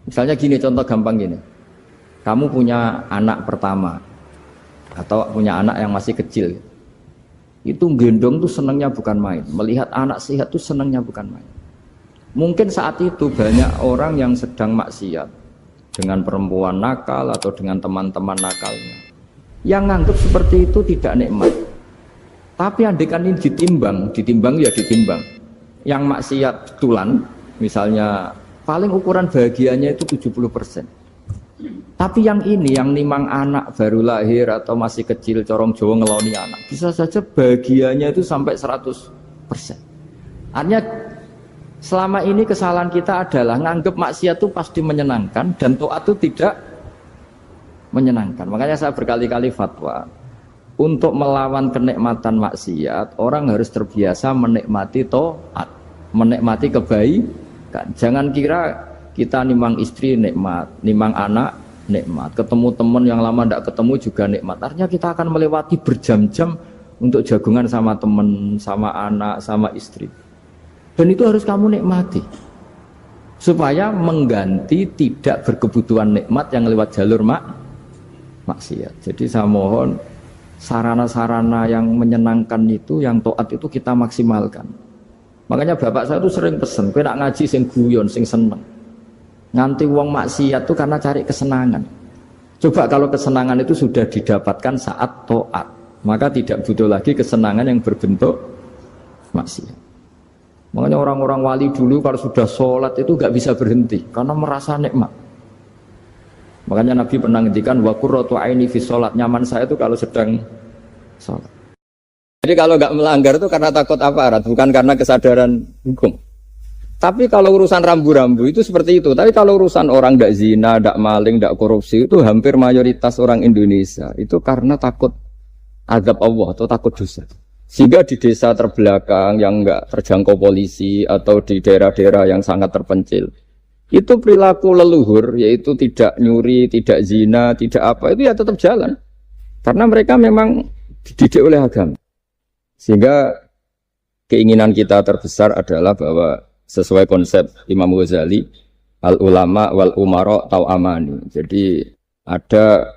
Misalnya gini, contoh gampang gini. Kamu punya anak pertama atau punya anak yang masih kecil, itu gendong tuh senangnya bukan main, melihat anak sehat tuh senangnya bukan main. Mungkin saat itu banyak orang yang sedang maksiat dengan perempuan nakal atau dengan teman-teman nakalnya, yang nganggap seperti itu tidak nikmat. Tapi andaikan ini ditimbang ya ditimbang. Yang maksiat tulan, misalnya paling ukuran bahagianya itu 70%. Tapi yang ini, yang nimang anak baru lahir atau masih kecil, corong Jawa ngeloni anak, bisa saja bahagianya itu sampai 100%. Artinya selama ini kesalahan kita adalah nganggep maksiat itu pasti menyenangkan dan taat itu tidak menyenangkan. Makanya saya berkali-kali fatwa, untuk melawan kenikmatan maksiat, orang harus terbiasa menikmati taat, menikmati kebaikan. Jangan kira kita nimang istri nikmat, nimang anak nikmat, ketemu teman yang lama tidak ketemu juga nikmat. Artinya kita akan melewati berjam-jam untuk jagungan sama teman, sama anak, sama istri. Dan itu harus kamu nikmati supaya mengganti tidak berkebutuhan nikmat yang lewat jalur maksiat. Jadi saya mohon sarana-sarana yang menyenangkan itu, yang taat itu kita maksimalkan. Makanya bapak saya itu sering pesen, kowe nak ngaji sing guyon, sing seneng. Nganti wong maksiat itu karena cari kesenangan. Coba kalau kesenangan itu sudah didapatkan saat taat, maka tidak butuh lagi kesenangan yang berbentuk maksiat. Makanya orang-orang wali dulu kalau sudah sholat itu gak bisa berhenti karena merasa nikmat. Makanya Nabi pernah ngendikan wa qurratu aini fi sholat, nyaman saya itu kalau sedang sholat. Jadi kalau gak melanggar itu karena takut aparat, bukan karena kesadaran hukum. Tapi kalau urusan rambu-rambu itu seperti itu. Tapi kalau urusan orang tidak zina, tidak maling, tidak korupsi, itu hampir mayoritas orang Indonesia itu karena takut azab Allah atau takut dosa. Sehingga di desa terbelakang yang enggak terjangkau polisi atau di daerah-daerah yang sangat terpencil, itu perilaku leluhur, yaitu tidak nyuri, tidak zina, tidak apa, itu ya tetap jalan. Karena mereka memang dididik oleh agama. Sehingga keinginan kita terbesar adalah bahwa sesuai konsep Imam Ghazali, al-ulama wal umara tau amani. Jadi ada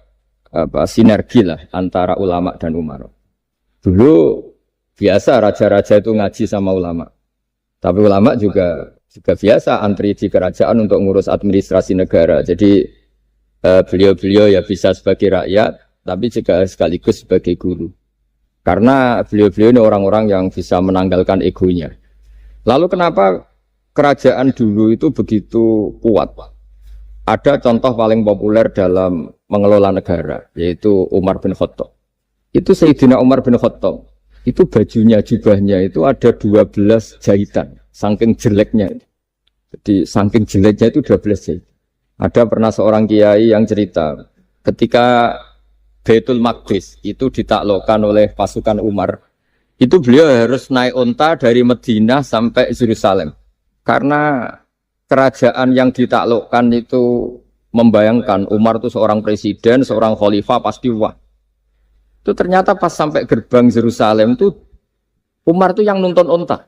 sinergi lah antara ulama dan umara. Dulu biasa raja-raja itu ngaji sama ulama. Tapi ulama juga biasa antri di kerajaan untuk ngurus administrasi negara. Jadi beliau-beliau ya bisa sebagai rakyat, tapi juga sekaligus sebagai guru. Karena beliau-beliau ini orang-orang yang bisa menanggalkan egonya. Lalu kenapa kerajaan dulu itu begitu kuat? Ada contoh paling populer dalam mengelola negara, yaitu Umar bin Khattab. Itu Sayyidina Umar bin Khattab. Itu bajunya, jubahnya itu ada 12 jahitan, saking jeleknya. Jadi saking jeleknya itu 12 jahitan. Ada pernah seorang kiai yang cerita, ketika Baitul Maqdis itu ditaklukkan oleh pasukan Umar, itu beliau harus naik unta dari Madinah sampai Yerusalem. Karena kerajaan yang ditaklukkan itu membayangkan Umar itu seorang presiden, seorang khalifah pasti wah. Itu ternyata pas sampai gerbang Yerusalem itu Umar itu yang nuntun unta.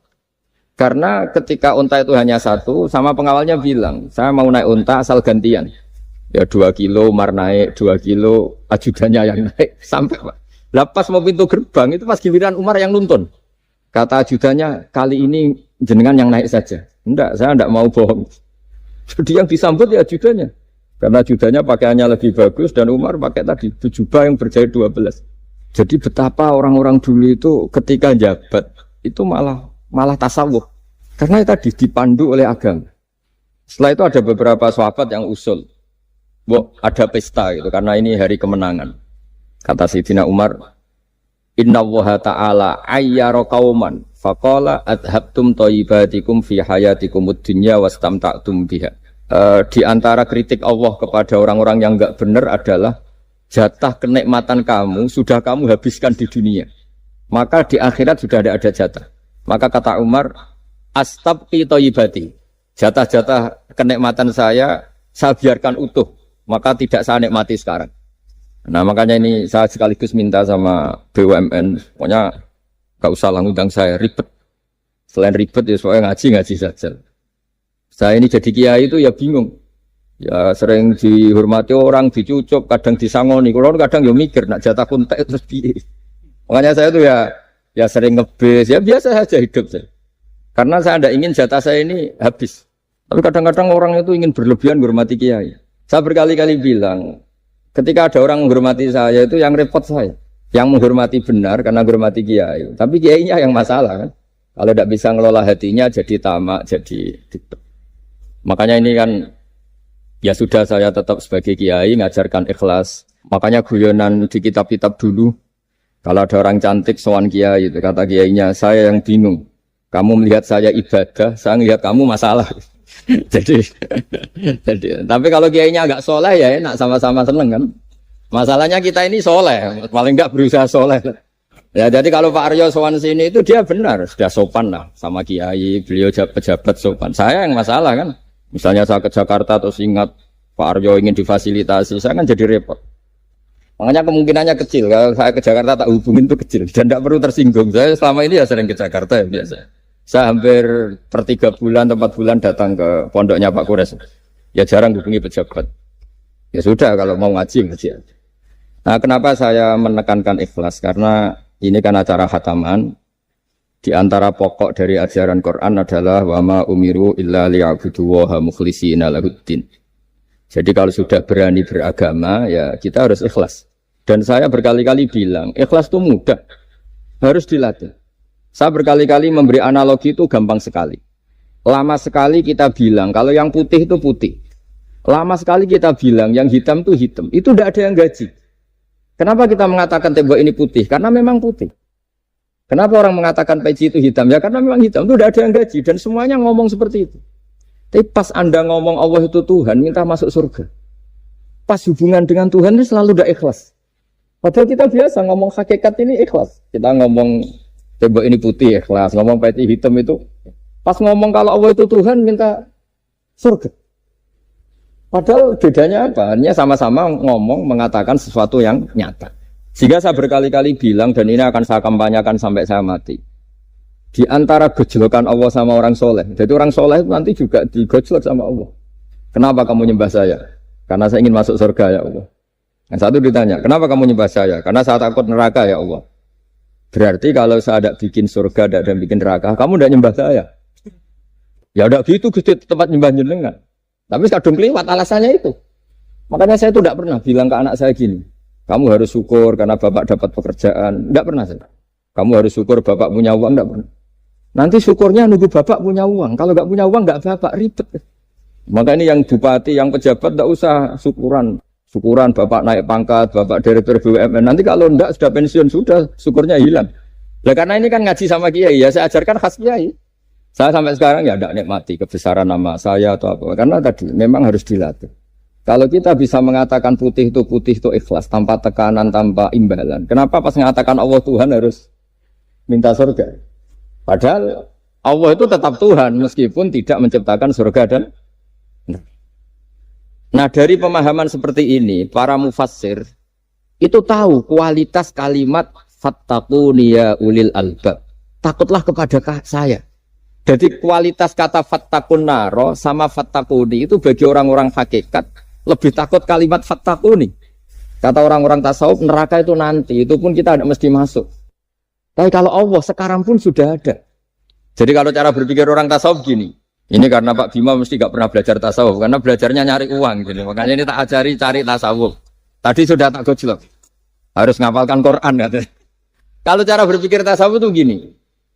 Karena ketika unta itu hanya satu, sama pengawalnya bilang, saya mau naik unta asal gantian. Ya 2 kilo Umar naik, 2 kilo ajudannya yang naik. Sampai Pak. Lepas mau pintu gerbang itu pas giliran Umar yang nuntun. Kata ajudannya, kali ini jenengan yang naik saja. Enggak, saya enggak mau bohong. Jadi yang disambut ya ajudannya. Karena ajudannya pakaiannya lebih bagus dan Umar pakai tadi jubah yang berjahit 12. Jadi betapa orang-orang dulu itu ketika jabat itu malah tasawuf. Karena tadi dipandu oleh agama. Setelah itu ada beberapa sahabat yang usul. Ada pesta gitu karena ini hari kemenangan. Kata Sayyidina Umar, Inna Allaha ta'ala ayyara qauman faqala adhabtum thayyibatikum fi hayatikumud dunya wastamta'tum biha. Di antara kritik Allah kepada orang-orang yang enggak benar adalah jatah kenikmatan kamu sudah kamu habiskan di dunia. Maka di akhirat sudah ada jatah. Maka kata Umar, astabqi thayyibati. Jatah-jatah kenikmatan saya biarkan utuh. Maka tidak saya nikmati sekarang. Nah makanya ini saya sekaligus minta sama BUMN, pokoknya gak usah ngundang saya ribet. Selain ribet ya soalnya ngaji saja. Saya ini jadi kiai itu ya bingung. Ya sering dihormati orang, dicucuk, kadang disangoni. Kalau kadang ya mikir nak jatah kuntek terus piye. Makanya saya tuh ya sering ngebes, ya biasa saja hidup saya. Karena saya tidak ingin jatah saya ini habis. Tapi kadang-kadang orang itu ingin berlebihan menghormati kiai. Saya berkali-kali bilang, ketika ada orang menghormati saya itu yang repot saya. Yang menghormati benar karena menghormati kiai. Tapi kiainya yang masalah kan. Kalau tidak bisa ngelola hatinya jadi tamak, jadi gitu. Makanya ini kan, ya sudah saya tetap sebagai kiai ngajarkan ikhlas. Makanya guyonan di kitab-kitab dulu, kalau ada orang cantik sowan kiai itu kata kiainya, saya yang bingung. Kamu melihat saya ibadah, saya melihat kamu masalah. jadi, tapi kalau kiainya agak soleh ya enak sama-sama seneng kan. Masalahnya kita ini soleh, paling enggak berusaha soleh. Ya jadi kalau Pak Aryo sowan sini itu dia benar, sudah sopan lah sama kiai, beliau pejabat sopan. Saya yang masalah kan. Misalnya saya ke Jakarta terus ingat Pak Aryo ingin difasilitasi, saya kan jadi repot. Makanya kemungkinannya kecil, kalau saya ke Jakarta tak hubungin itu kecil dan tidak perlu tersinggung. Saya selama ini ya sering ke Jakarta ya biasa. Saya hampir per 3 bulan, 4 bulan datang ke pondoknya Pak Kures. Ya jarang hubungi pejabat. Ya sudah kalau mau ngaji aja. Nah kenapa saya menekankan ikhlas? Karena ini kan acara khataman. Di antara pokok dari ajaran Quran adalah wa ma umiru illa liya'budullaha mukhlishina lahuddin. Jadi kalau sudah berani beragama ya kita harus ikhlas. Dan saya berkali-kali bilang ikhlas itu mudah. Harus dilatih. Saya berkali-kali memberi analogi itu gampang sekali. Lama sekali kita bilang kalau yang putih itu putih. Lama sekali kita bilang yang hitam itu hitam. Itu tidak ada yang gaji. Kenapa kita mengatakan tembok ini putih? Karena memang putih. Kenapa orang mengatakan peci itu hitam? Ya karena memang hitam. Itu tidak ada yang gaji. Dan semuanya ngomong seperti itu. Tapi pas Anda ngomong Allah itu Tuhan, minta masuk surga. Pas hubungan dengan Tuhan itu selalu tidak ikhlas. Padahal kita biasa ngomong hakikat ini ikhlas. Kita ngomong tembok ini putih ikhlas, ngomong peci hitam itu. Pas ngomong kalau Allah itu Tuhan, minta surga. Padahal bedanya apa? Hanya sama-sama ngomong, mengatakan sesuatu yang nyata. Sehingga saya berkali-kali bilang, dan ini akan saya kampanyakan sampai saya mati. Di antara gejolokan Allah sama orang soleh. Jadi orang soleh itu nanti juga digojlok sama Allah. Kenapa kamu nyembah saya? Karena saya ingin masuk surga ya Allah. Yang satu ditanya, kenapa kamu nyembah saya? Karena saya takut neraka ya Allah. Berarti kalau saya tidak bikin surga, tidak bikin neraka, kamu tidak nyembah saya. Ya udah gitu, Gusti tempat nyembah jenengan. Tapi kadung keliwat alasannya itu. Makanya saya itu tidak pernah bilang ke anak saya gini. Kamu harus syukur karena bapak dapat pekerjaan. Tidak pernah saya. Kamu harus syukur bapak punya uang. Tidak pernah. Nanti syukurnya nunggu bapak punya uang. Kalau nggak punya uang nggak bapak ribet. Maka ini yang bupati, yang pejabat tidak usah syukuran. Syukuran bapak naik pangkat, bapak direktur BUMN. Nanti kalau enggak sudah pensiun sudah syukurnya hilang. Nah, karena ini kan ngaji sama kiai ya saya ajarkan khas kiai. Saya sampai sekarang ya tidak nikmati kebesaran nama saya atau apa. Karena tadi memang harus dilatih. Kalau kita bisa mengatakan putih itu ikhlas tanpa tekanan, tanpa imbalan. Kenapa pas mengatakan Allah Tuhan harus minta surga? Padahal Allah itu tetap Tuhan meskipun tidak menciptakan surga dan nah dari pemahaman seperti ini para mufassir itu tahu kualitas kalimat fattaquni ya ulil albab. Takutlah kepada saya. Jadi kualitas kata fattaqun naro sama fattaquni itu bagi orang-orang hakikat lebih takut kalimat fattaquni. Kata orang-orang tasawuf neraka itu nanti, itu pun kita tidak mesti masuk. Tapi kalau Allah sekarang pun sudah ada. Jadi kalau cara berpikir orang tasawuf gini, ini karena Pak Bima mesti gak pernah belajar tasawuf, karena belajarnya nyari uang. Gitu. Makanya ini tak ajari cari tasawuf. Tadi sudah tak gojlok. Harus ngapalkan Quran. Katanya. Kalau cara berpikir tasawuf itu gini,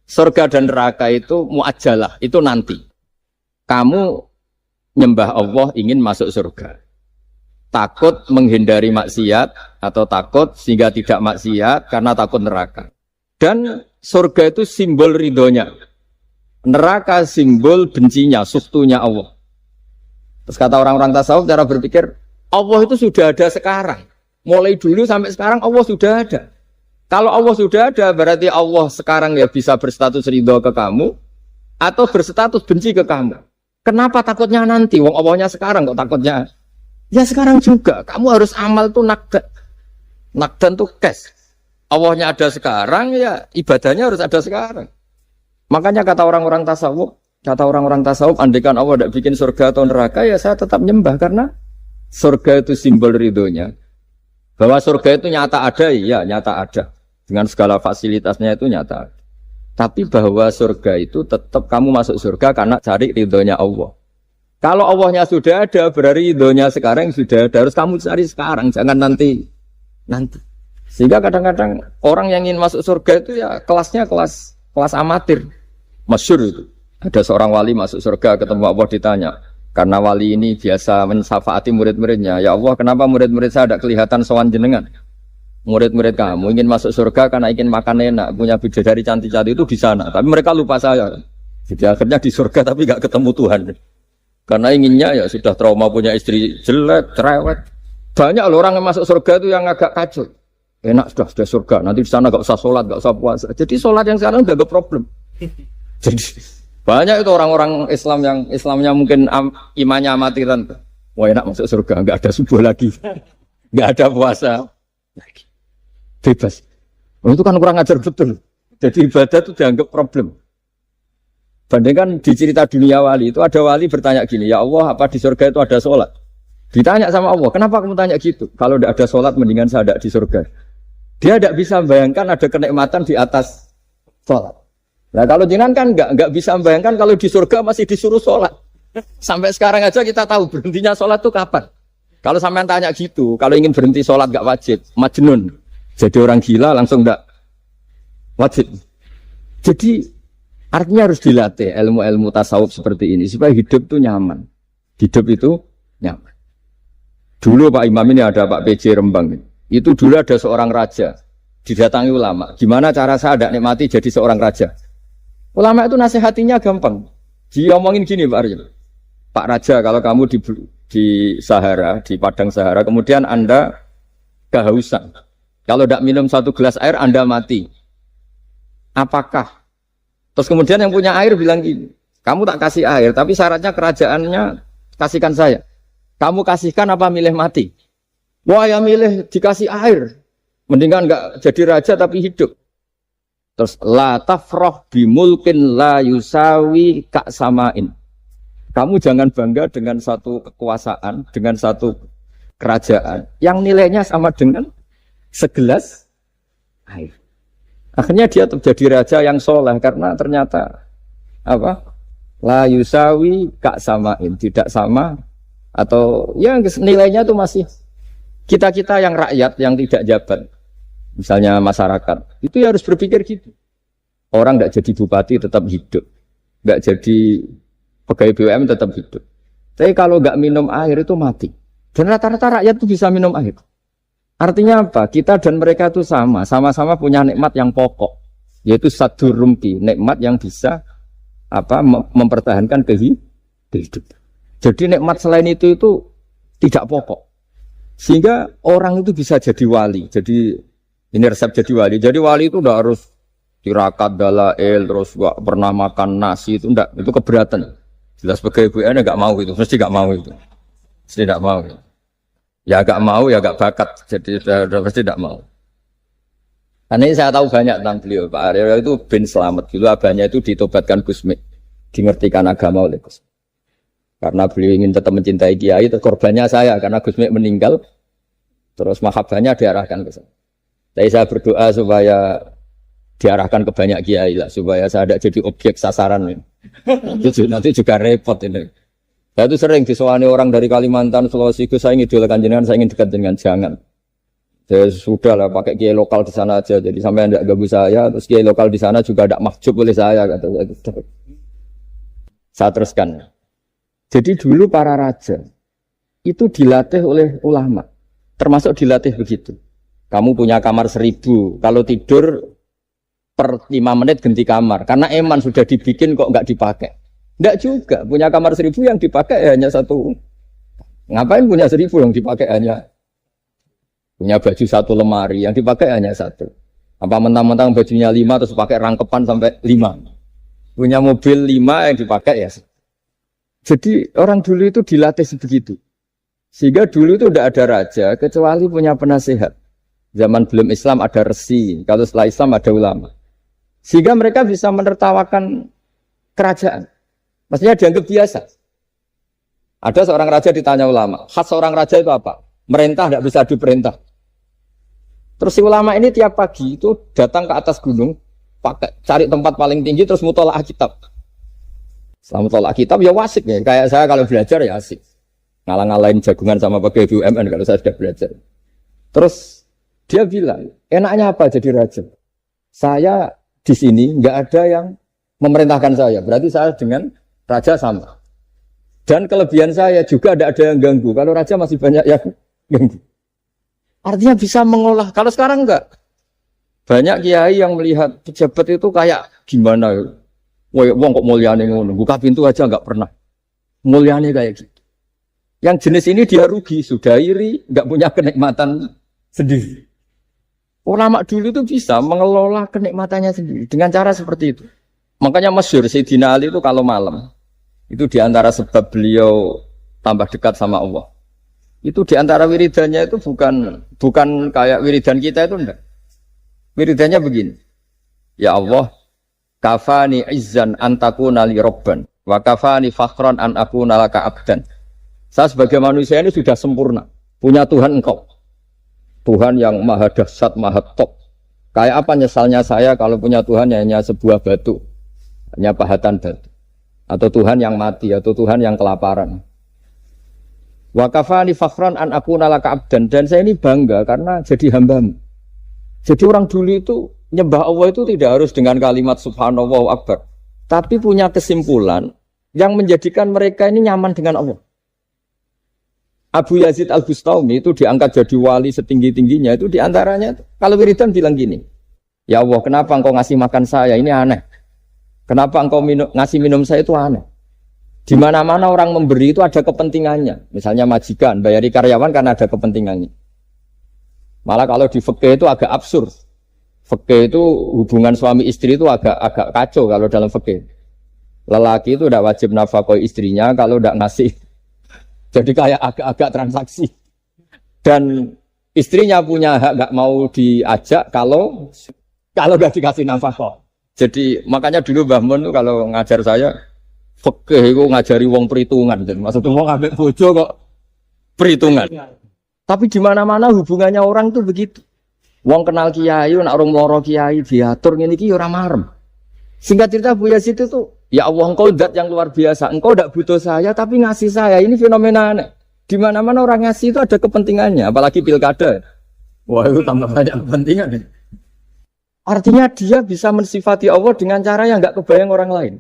surga dan neraka itu muajjalah, itu nanti. Kamu nyembah Allah ingin masuk surga. Takut menghindari maksiat atau takut sehingga tidak maksiat karena takut neraka. Dan surga itu simbol ridhonya. Neraka simbol bencinya, suktunya Allah. Terus kata orang-orang tasawuf cara berpikir, Allah itu sudah ada sekarang. Mulai dulu sampai sekarang Allah sudah ada. Kalau Allah sudah ada, berarti Allah sekarang ya bisa berstatus ridho ke kamu atau berstatus benci ke kamu. Kenapa takutnya nanti? Wong Allahnya sekarang kok takutnya? Ya sekarang juga. Kamu harus amal tuh nakdan. Nakdan tuh cash. Allahnya ada sekarang, ya ibadahnya harus ada sekarang. Makanya kata orang-orang tasawuf, andaikan Allah tidak bikin surga atau neraka, ya saya tetap nyembah karena surga itu simbol ridhonya. Bahwa surga itu nyata ada, iya nyata ada. Dengan segala fasilitasnya itu nyata ada. Tapi bahwa surga itu tetap kamu masuk surga karena cari ridhonya Allah. Kalau Allahnya sudah ada, berarti ridhonya sekarang sudah ada. Harus kamu cari sekarang, jangan nanti. Sehingga kadang-kadang orang yang ingin masuk surga itu ya kelasnya kelas amatir. Masyhur itu. Ada seorang wali masuk surga ketemu Allah ditanya. Karena wali ini biasa mensafaati murid-muridnya. Ya Allah, kenapa murid-murid saya tidak kelihatan sowan jenengan? Murid-murid kamu ingin masuk surga karena ingin makan enak, punya bidadari cantik-cantik itu di sana. Tapi mereka lupa saya. Jadi akhirnya di surga tapi nggak ketemu Tuhan. Karena inginnya ya sudah trauma punya istri jelek, cerewet. Banyak loh orang yang masuk surga itu yang agak kacau. Enak sudah surga. Nanti di sana nggak usah sholat, nggak usah puasa. Jadi sholat yang sekarang nggak ada problem. Jadi banyak itu orang-orang Islam yang Islamnya mungkin imannya amatiran. Wah enak masuk surga, nggak ada subuh lagi, nggak ada puasa lagi, bebas. Oh, itu kan kurang ajar betul. Jadi ibadah itu dianggap problem. Bandingkan di cerita dunia wali itu ada wali bertanya gini, ya Allah apa di surga itu ada sholat? Ditanya sama Allah, kenapa kamu tanya gitu? Kalau tidak ada sholat mendingan saya tidak di surga. Dia tidak bisa membayangkan ada kenikmatan di atas sholat. Nah kalau jenengan kan nggak bisa membayangkan kalau di surga masih disuruh sholat. Sampai sekarang aja kita tahu berhentinya sholat itu kapan. Kalau sampean tanya gitu, kalau ingin berhenti sholat nggak wajib, majnun. Jadi orang gila langsung nggak wajib. Jadi artinya harus dilatih ilmu-ilmu tasawuf seperti ini supaya hidup itu nyaman. Hidup itu nyaman. Dulu Pak Imam ini ada Pak PJ Rembang. Itu dulu ada seorang raja didatangi ulama. Gimana cara saya tidak nikmati jadi seorang raja? Ulama itu nasihatinya gampang. Dia omongin gini Pak Arya. Pak Raja, kalau kamu di Sahara, di padang Sahara, kemudian Anda kehausan. Kalau tidak minum satu gelas air, Anda mati. Apakah? Terus kemudian yang punya air bilang gini, kamu tak kasih air, tapi syaratnya kerajaannya kasihkan saya. Kamu kasihkan apa milih mati? Wah ya milih dikasih air. Mendingan enggak jadi raja tapi hidup. Terus la tafrah bimulkin la yusawi kak samain. Kamu jangan bangga dengan satu kekuasaan, dengan satu kerajaan yang nilainya sama dengan segelas air. Akhirnya dia terjadi raja yang soleh karena ternyata apa? La yusawi kak samain, tidak sama atau ya nilainya itu masih kita-kita yang rakyat yang tidak jabat. Misalnya masyarakat, itu ya harus berpikir gitu. Orang tidak jadi bupati tetap hidup, tidak jadi pegawai BUMN tetap hidup. Tapi kalau nggak minum air itu mati. Dan rata-rata rakyat itu bisa minum air. Artinya apa? Kita dan mereka itu sama-sama punya nikmat yang pokok, yaitu sadur rumpi, nikmat yang bisa mempertahankan kehidupan. Jadi nikmat selain itu tidak pokok. Sehingga orang itu bisa jadi wali. Jadi ini resep jadi wali. Jadi wali itu udah harus tirakat dalail, terus gak pernah makan nasi itu enggak, itu keberatan. Jelas sebagai ibu enggak mau itu, mesti enggak mau itu. Mesti enggak mau. Ya enggak mau ya enggak bakat. Jadi udah pasti enggak mau. Karena ini saya tahu banyak tentang beliau. Pak Arya itu bin selamat. Dulu abahnya itu ditobatkan Gusmi, dimengertikan agama oleh Gusmi. Karena beliau ingin tetap mencintai kiai, korbannya saya karena Gusmi meninggal. Terus mahabbahnya diarahkan ke saya. Tapi saya berdoa supaya diarahkan ke banyak kiai lah, supaya saya tidak jadi objek sasaran. Nanti juga repot ini. Saya itu sering disewani orang dari Kalimantan, Sulawesi, saya ingin idolakan jenengan, saya ingin dekat dengan jangan. Ya sudah lah, pakai kiai lokal di sana aja. Jadi sampai tidak ganggu saya, terus kiai lokal di sana juga tidak mahjub oleh saya. Kata saya. Saya teruskan. Jadi dulu para raja itu dilatih oleh ulama, termasuk dilatih begitu. Kamu punya kamar 1000, kalau tidur per 5 menit ganti kamar. Karena eman sudah dibikin kok nggak dipakai. Nggak juga, punya kamar 1000 yang dipakai hanya satu. Ngapain punya 1000 yang dipakai hanya? Punya baju satu lemari, yang dipakai hanya satu. Apa mentang-mentang bajunya 5 terus pakai rangkepan sampai 5. Punya mobil 5 yang dipakai ya. Jadi orang dulu itu dilatih sebegitu. Sehingga dulu itu tidak ada raja kecuali punya penasehat. Zaman belum Islam ada resi, kalau setelah Islam ada ulama. Sehingga mereka bisa menertawakan kerajaan. Maksudnya dianggap biasa. Ada seorang raja ditanya ulama, khas seorang raja itu apa? Merintah tidak bisa diperintah. Terus si ulama ini tiap pagi itu datang ke atas gunung, cari tempat paling tinggi terus mutolaah kitab. Setelah mutolaah kitab ya wasik ya. Kayak saya kalau belajar ya asik. Ngalang-ngalain jagungan sama pakai BUMN kalau saya sudah belajar. Terus dia bilang, enaknya apa jadi raja? Saya di sini nggak ada yang memerintahkan saya. Berarti saya dengan raja sama. Dan kelebihan saya juga tidak ada yang ganggu. Kalau raja masih banyak yang ganggu. Artinya bisa mengolah. Kalau sekarang enggak. Banyak kiai yang melihat pejabat itu kayak gimana. Wong kok mulyane ngono. Buka pintu aja enggak pernah. Mulyane kayak gitu. Yang jenis ini dia rugi, sudah iri, enggak punya kenikmatan sendiri. Ulama dulu itu bisa mengelola kenikmatannya sendiri dengan cara seperti itu. Makanya masyhur Sayyidina Ali itu kalau malam itu diantara sebab beliau tambah dekat sama Allah. Itu diantara wiridannya itu bukan kayak wiridan kita itu enggak. Wiridannya begini. Ya Allah, kafani izzan an takuna li rabban wa kafani fakhran an akuna laka abdan. Saya sebagai manusia ini sudah sempurna. Punya Tuhan engkau. Tuhan yang maha dahsyat, maha top. Kayak apa nyesalnya saya kalau punya Tuhan hanya sebuah batu. Hanya pahatan batu. Atau Tuhan yang mati, atau Tuhan yang kelaparan. Wa kafani fakhran an akuna laka abdan. Dan saya ini bangga karena jadi hambamu. Jadi orang dulu itu nyembah Allah itu tidak harus dengan kalimat subhanallah wa akbar. Tapi punya kesimpulan yang menjadikan mereka ini nyaman dengan Allah. Abu Yazid Al-Bustami itu diangkat jadi wali setinggi-tingginya itu diantaranya kalau wiridan bilang gini, ya Allah kenapa engkau ngasih makan saya, ini aneh. Kenapa engkau ngasih minum saya itu aneh. Di mana-mana orang memberi itu ada kepentingannya. Misalnya majikan, bayari karyawan karena ada kepentingannya. Malah kalau di fikih itu agak absurd. Fikih itu hubungan suami istri itu agak kacau kalau dalam fikih. Lelaki itu tidak wajib nafkahi istrinya kalau tidak ngasih. Jadi kayak agak-agak transaksi. Dan istrinya punya hak nggak mau diajak kalau nggak dikasih nafkah. Jadi makanya dulu Mbah Mun tuh kalau ngajar saya fikih itu ngajari wong perhitungan. Jadi maksudnya wong ambek bojo kok perhitungan. Tapi di mana-mana hubungannya orang tuh begitu. Wong kenal kiai, nak orang loro kiai diatur ngene iki ora marem. Singkat cerita Bu Yazid itu tuh, ya Allah engkau zat yang luar biasa. Engkau tidak butuh saya tapi ngasih saya. Ini fenomena aneh. Di mana-mana orang ngasih itu ada kepentingannya, apalagi pilkada. Wah, itu tambah banyak kepentingan. Artinya dia bisa mensifati Allah dengan cara yang enggak kebayang orang lain.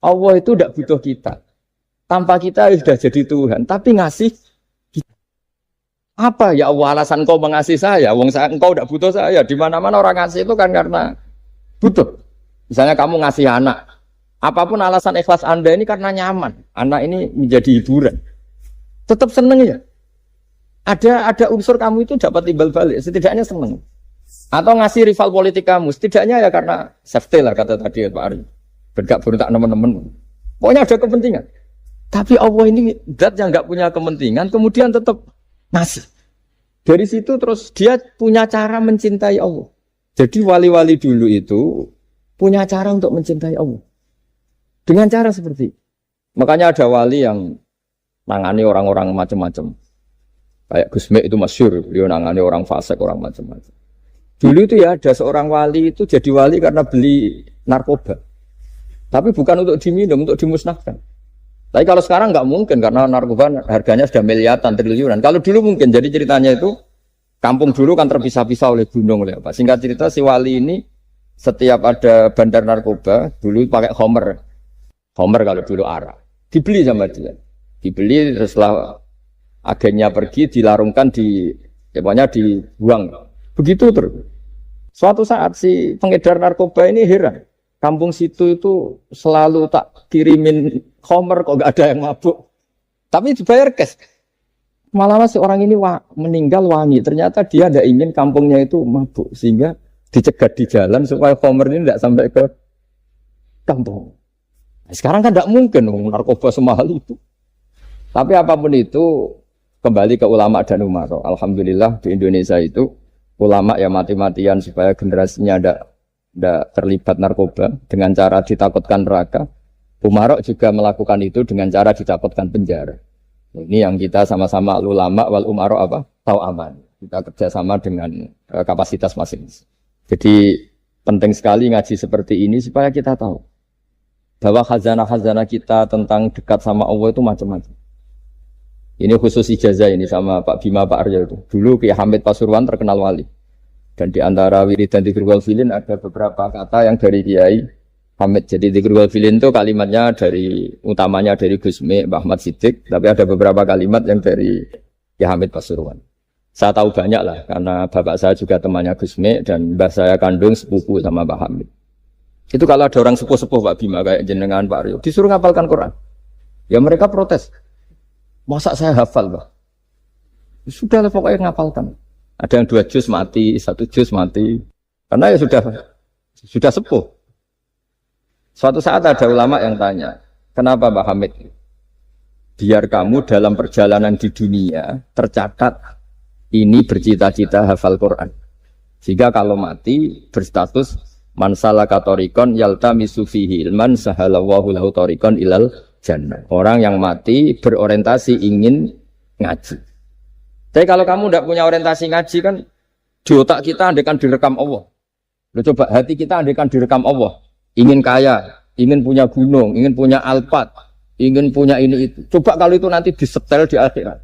Allah itu tidak butuh kita. Tanpa kita sudah jadi Tuhan, tapi ngasih kita. Apa ya Allah alasan engkau mengasihi saya? Engkau tidak butuh saya. Di mana-mana orang ngasih itu kan karena butuh. Misalnya kamu ngasih anak, apapun alasan ikhlas Anda ini karena nyaman. Anak ini menjadi hiburan. Tetap seneng ya. Ada unsur kamu itu dapat timbal balik, setidaknya seneng. Atau ngasih rival politik kamu, setidaknya ya karena safety lah kata tadi Pak Ari. Bergak berontak teman-teman. Pokoknya ada kepentingan. Tapi Allah ini zat yang nggak punya kepentingan, kemudian tetap ngasih. Dari situ terus dia punya cara mencintai Allah. Jadi wali-wali dulu itu punya cara untuk mencintai Allah. Dengan cara seperti itu. Makanya ada wali yang nangani orang-orang macam-macam. Kayak Gusme itu masyhur, beliau nangani orang fasik, orang macam-macam. Dulu itu ya ada seorang wali itu jadi wali karena beli narkoba. Tapi bukan untuk diminum, untuk dimusnahkan. Tapi kalau sekarang nggak mungkin karena narkoba harganya sudah miliaran, triliunan. Kalau dulu mungkin. Jadi ceritanya itu kampung dulu kan terpisah-pisah oleh gunung oleh apa. Singkat cerita si wali ini setiap ada bandar narkoba, dulu pakai Homer. Homer kalau dulu arak. Dibeli sama dia. Dibeli setelah agennya pergi, dilarungkan pokoknya dibuang. Begitu terus. Suatu saat si pengedar narkoba ini heran. Kampung situ itu selalu tak kirimin Homer kok gak ada yang mabuk. Tapi dibayar cash. Malah si orang ini meninggal wangi. Ternyata dia tidak ingin kampungnya itu mabuk. Sehingga dicegat di jalan supaya khamr ini tidak sampai ke kampung. Nah, sekarang kan tidak mungkin narkoba semahal itu. Tapi apapun itu kembali ke ulama dan umaro. Alhamdulillah di Indonesia itu ulama ya mati-matian supaya generasinya tidak terlibat narkoba dengan cara ditakutkan neraka. Umaro juga melakukan itu dengan cara ditakutkan penjara. Ini yang kita sama-sama ulama wal umaro apa? Tahu aman. Kita kerjasama dengan kapasitas masing-masing. Jadi penting sekali ngaji seperti ini supaya kita tahu bahwa khazanah-khazanah kita tentang dekat sama Allah itu macam-macam. Ini khusus ijazah ini sama Pak Bima, Pak Arya itu. Dulu Kiai Hamid Pasuruan terkenal wali. Dan di antara wirid dan dzikir wal filin ada beberapa kata yang dari Kiai Hamid. Jadi dzikir wal filin itu kalimatnya utamanya dari Gusmi, Mbah Ahmad Siddiq, tapi ada beberapa kalimat yang dari Kiai Hamid Pasuruan. Saya tahu banyak lah karena bapak saya juga temannya Gusmi dan mbah saya kandung sepupu sama Mbah Hamid. Itu kalau ada orang sepuh-sepuh Pak Bima kayak jenengan Pak Aryo disuruh ngapalkan Quran. Ya mereka protes. Masa saya hafal, Pak? Sudah lah pokoknya ngapalkan. Ada yang 2 juz mati, 1 juz mati. Karena ya sudah sepuh. Suatu saat ada ulama yang tanya, kenapa Mbak Hamid? Biar kamu dalam perjalanan di dunia tercatat ini bercita-cita hafal Quran. Sehingga kalau mati berstatus man salaka thoriqan yaltamisu fihi ilman sahalallahu lahu thoriqan ilal jannah. Orang yang mati berorientasi ingin ngaji. Tapi kalau kamu tidak punya orientasi ngaji kan di otak kita andaikan direkam Allah. Loh, coba hati kita andaikan direkam Allah. Ingin kaya, ingin punya gunung, ingin punya alpat, ingin punya ini itu. Coba kalau itu nanti disetel di akhirat.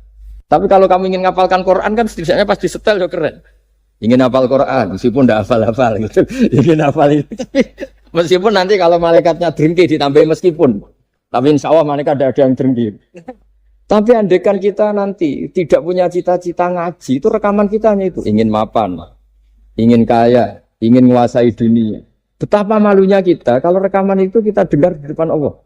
Tapi kalau kamu ingin ngapalkan Quran kan setidaknya pas disetel ya keren. Ingin hafal Quran meskipun tidak hafal-hafal gitu. Ingin hafal itu. Meskipun nanti kalau malaikatnya drengki ditambahin meskipun. Tapi insya Allah mereka ada yang drengki. Tapi andaikan kita nanti tidak punya cita-cita ngaji, itu rekaman kita hanya itu. Ingin mapan, ingin kaya, ingin menguasai dunia. Betapa malunya kita kalau rekaman itu kita dengar di depan Allah.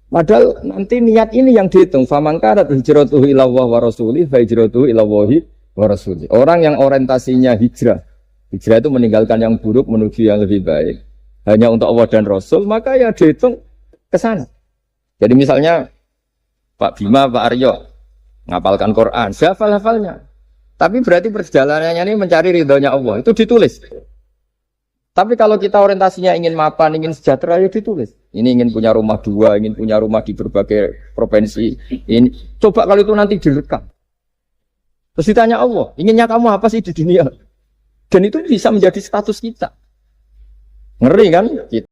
Padahal nanti niat ini yang dihitung. Faman kanat hijratuhu ila Allah wa rasulih fa hijratuhu ila Allahi wa rasulih. Orang yang orientasinya hijrah. Hijrah itu meninggalkan yang buruk menuju yang lebih baik. Hanya untuk Allah dan Rasul, maka ya dihitung ke sana. Jadi misalnya Pak Bima, Pak Aryo ngapalkan Quran, hafal-hafalnya. Tapi berarti perjalanannya ini mencari ridhonya Allah, itu ditulis. Tapi kalau kita orientasinya ingin mapan, ingin sejahtera, ya ditulis. Ini ingin punya rumah 2, ingin punya rumah di berbagai provinsi. Ini coba kalau itu nanti direkam. Terus ditanya Allah, inginnya kamu apa sih di dunia? Dan itu bisa menjadi status kita. Ngeri kan?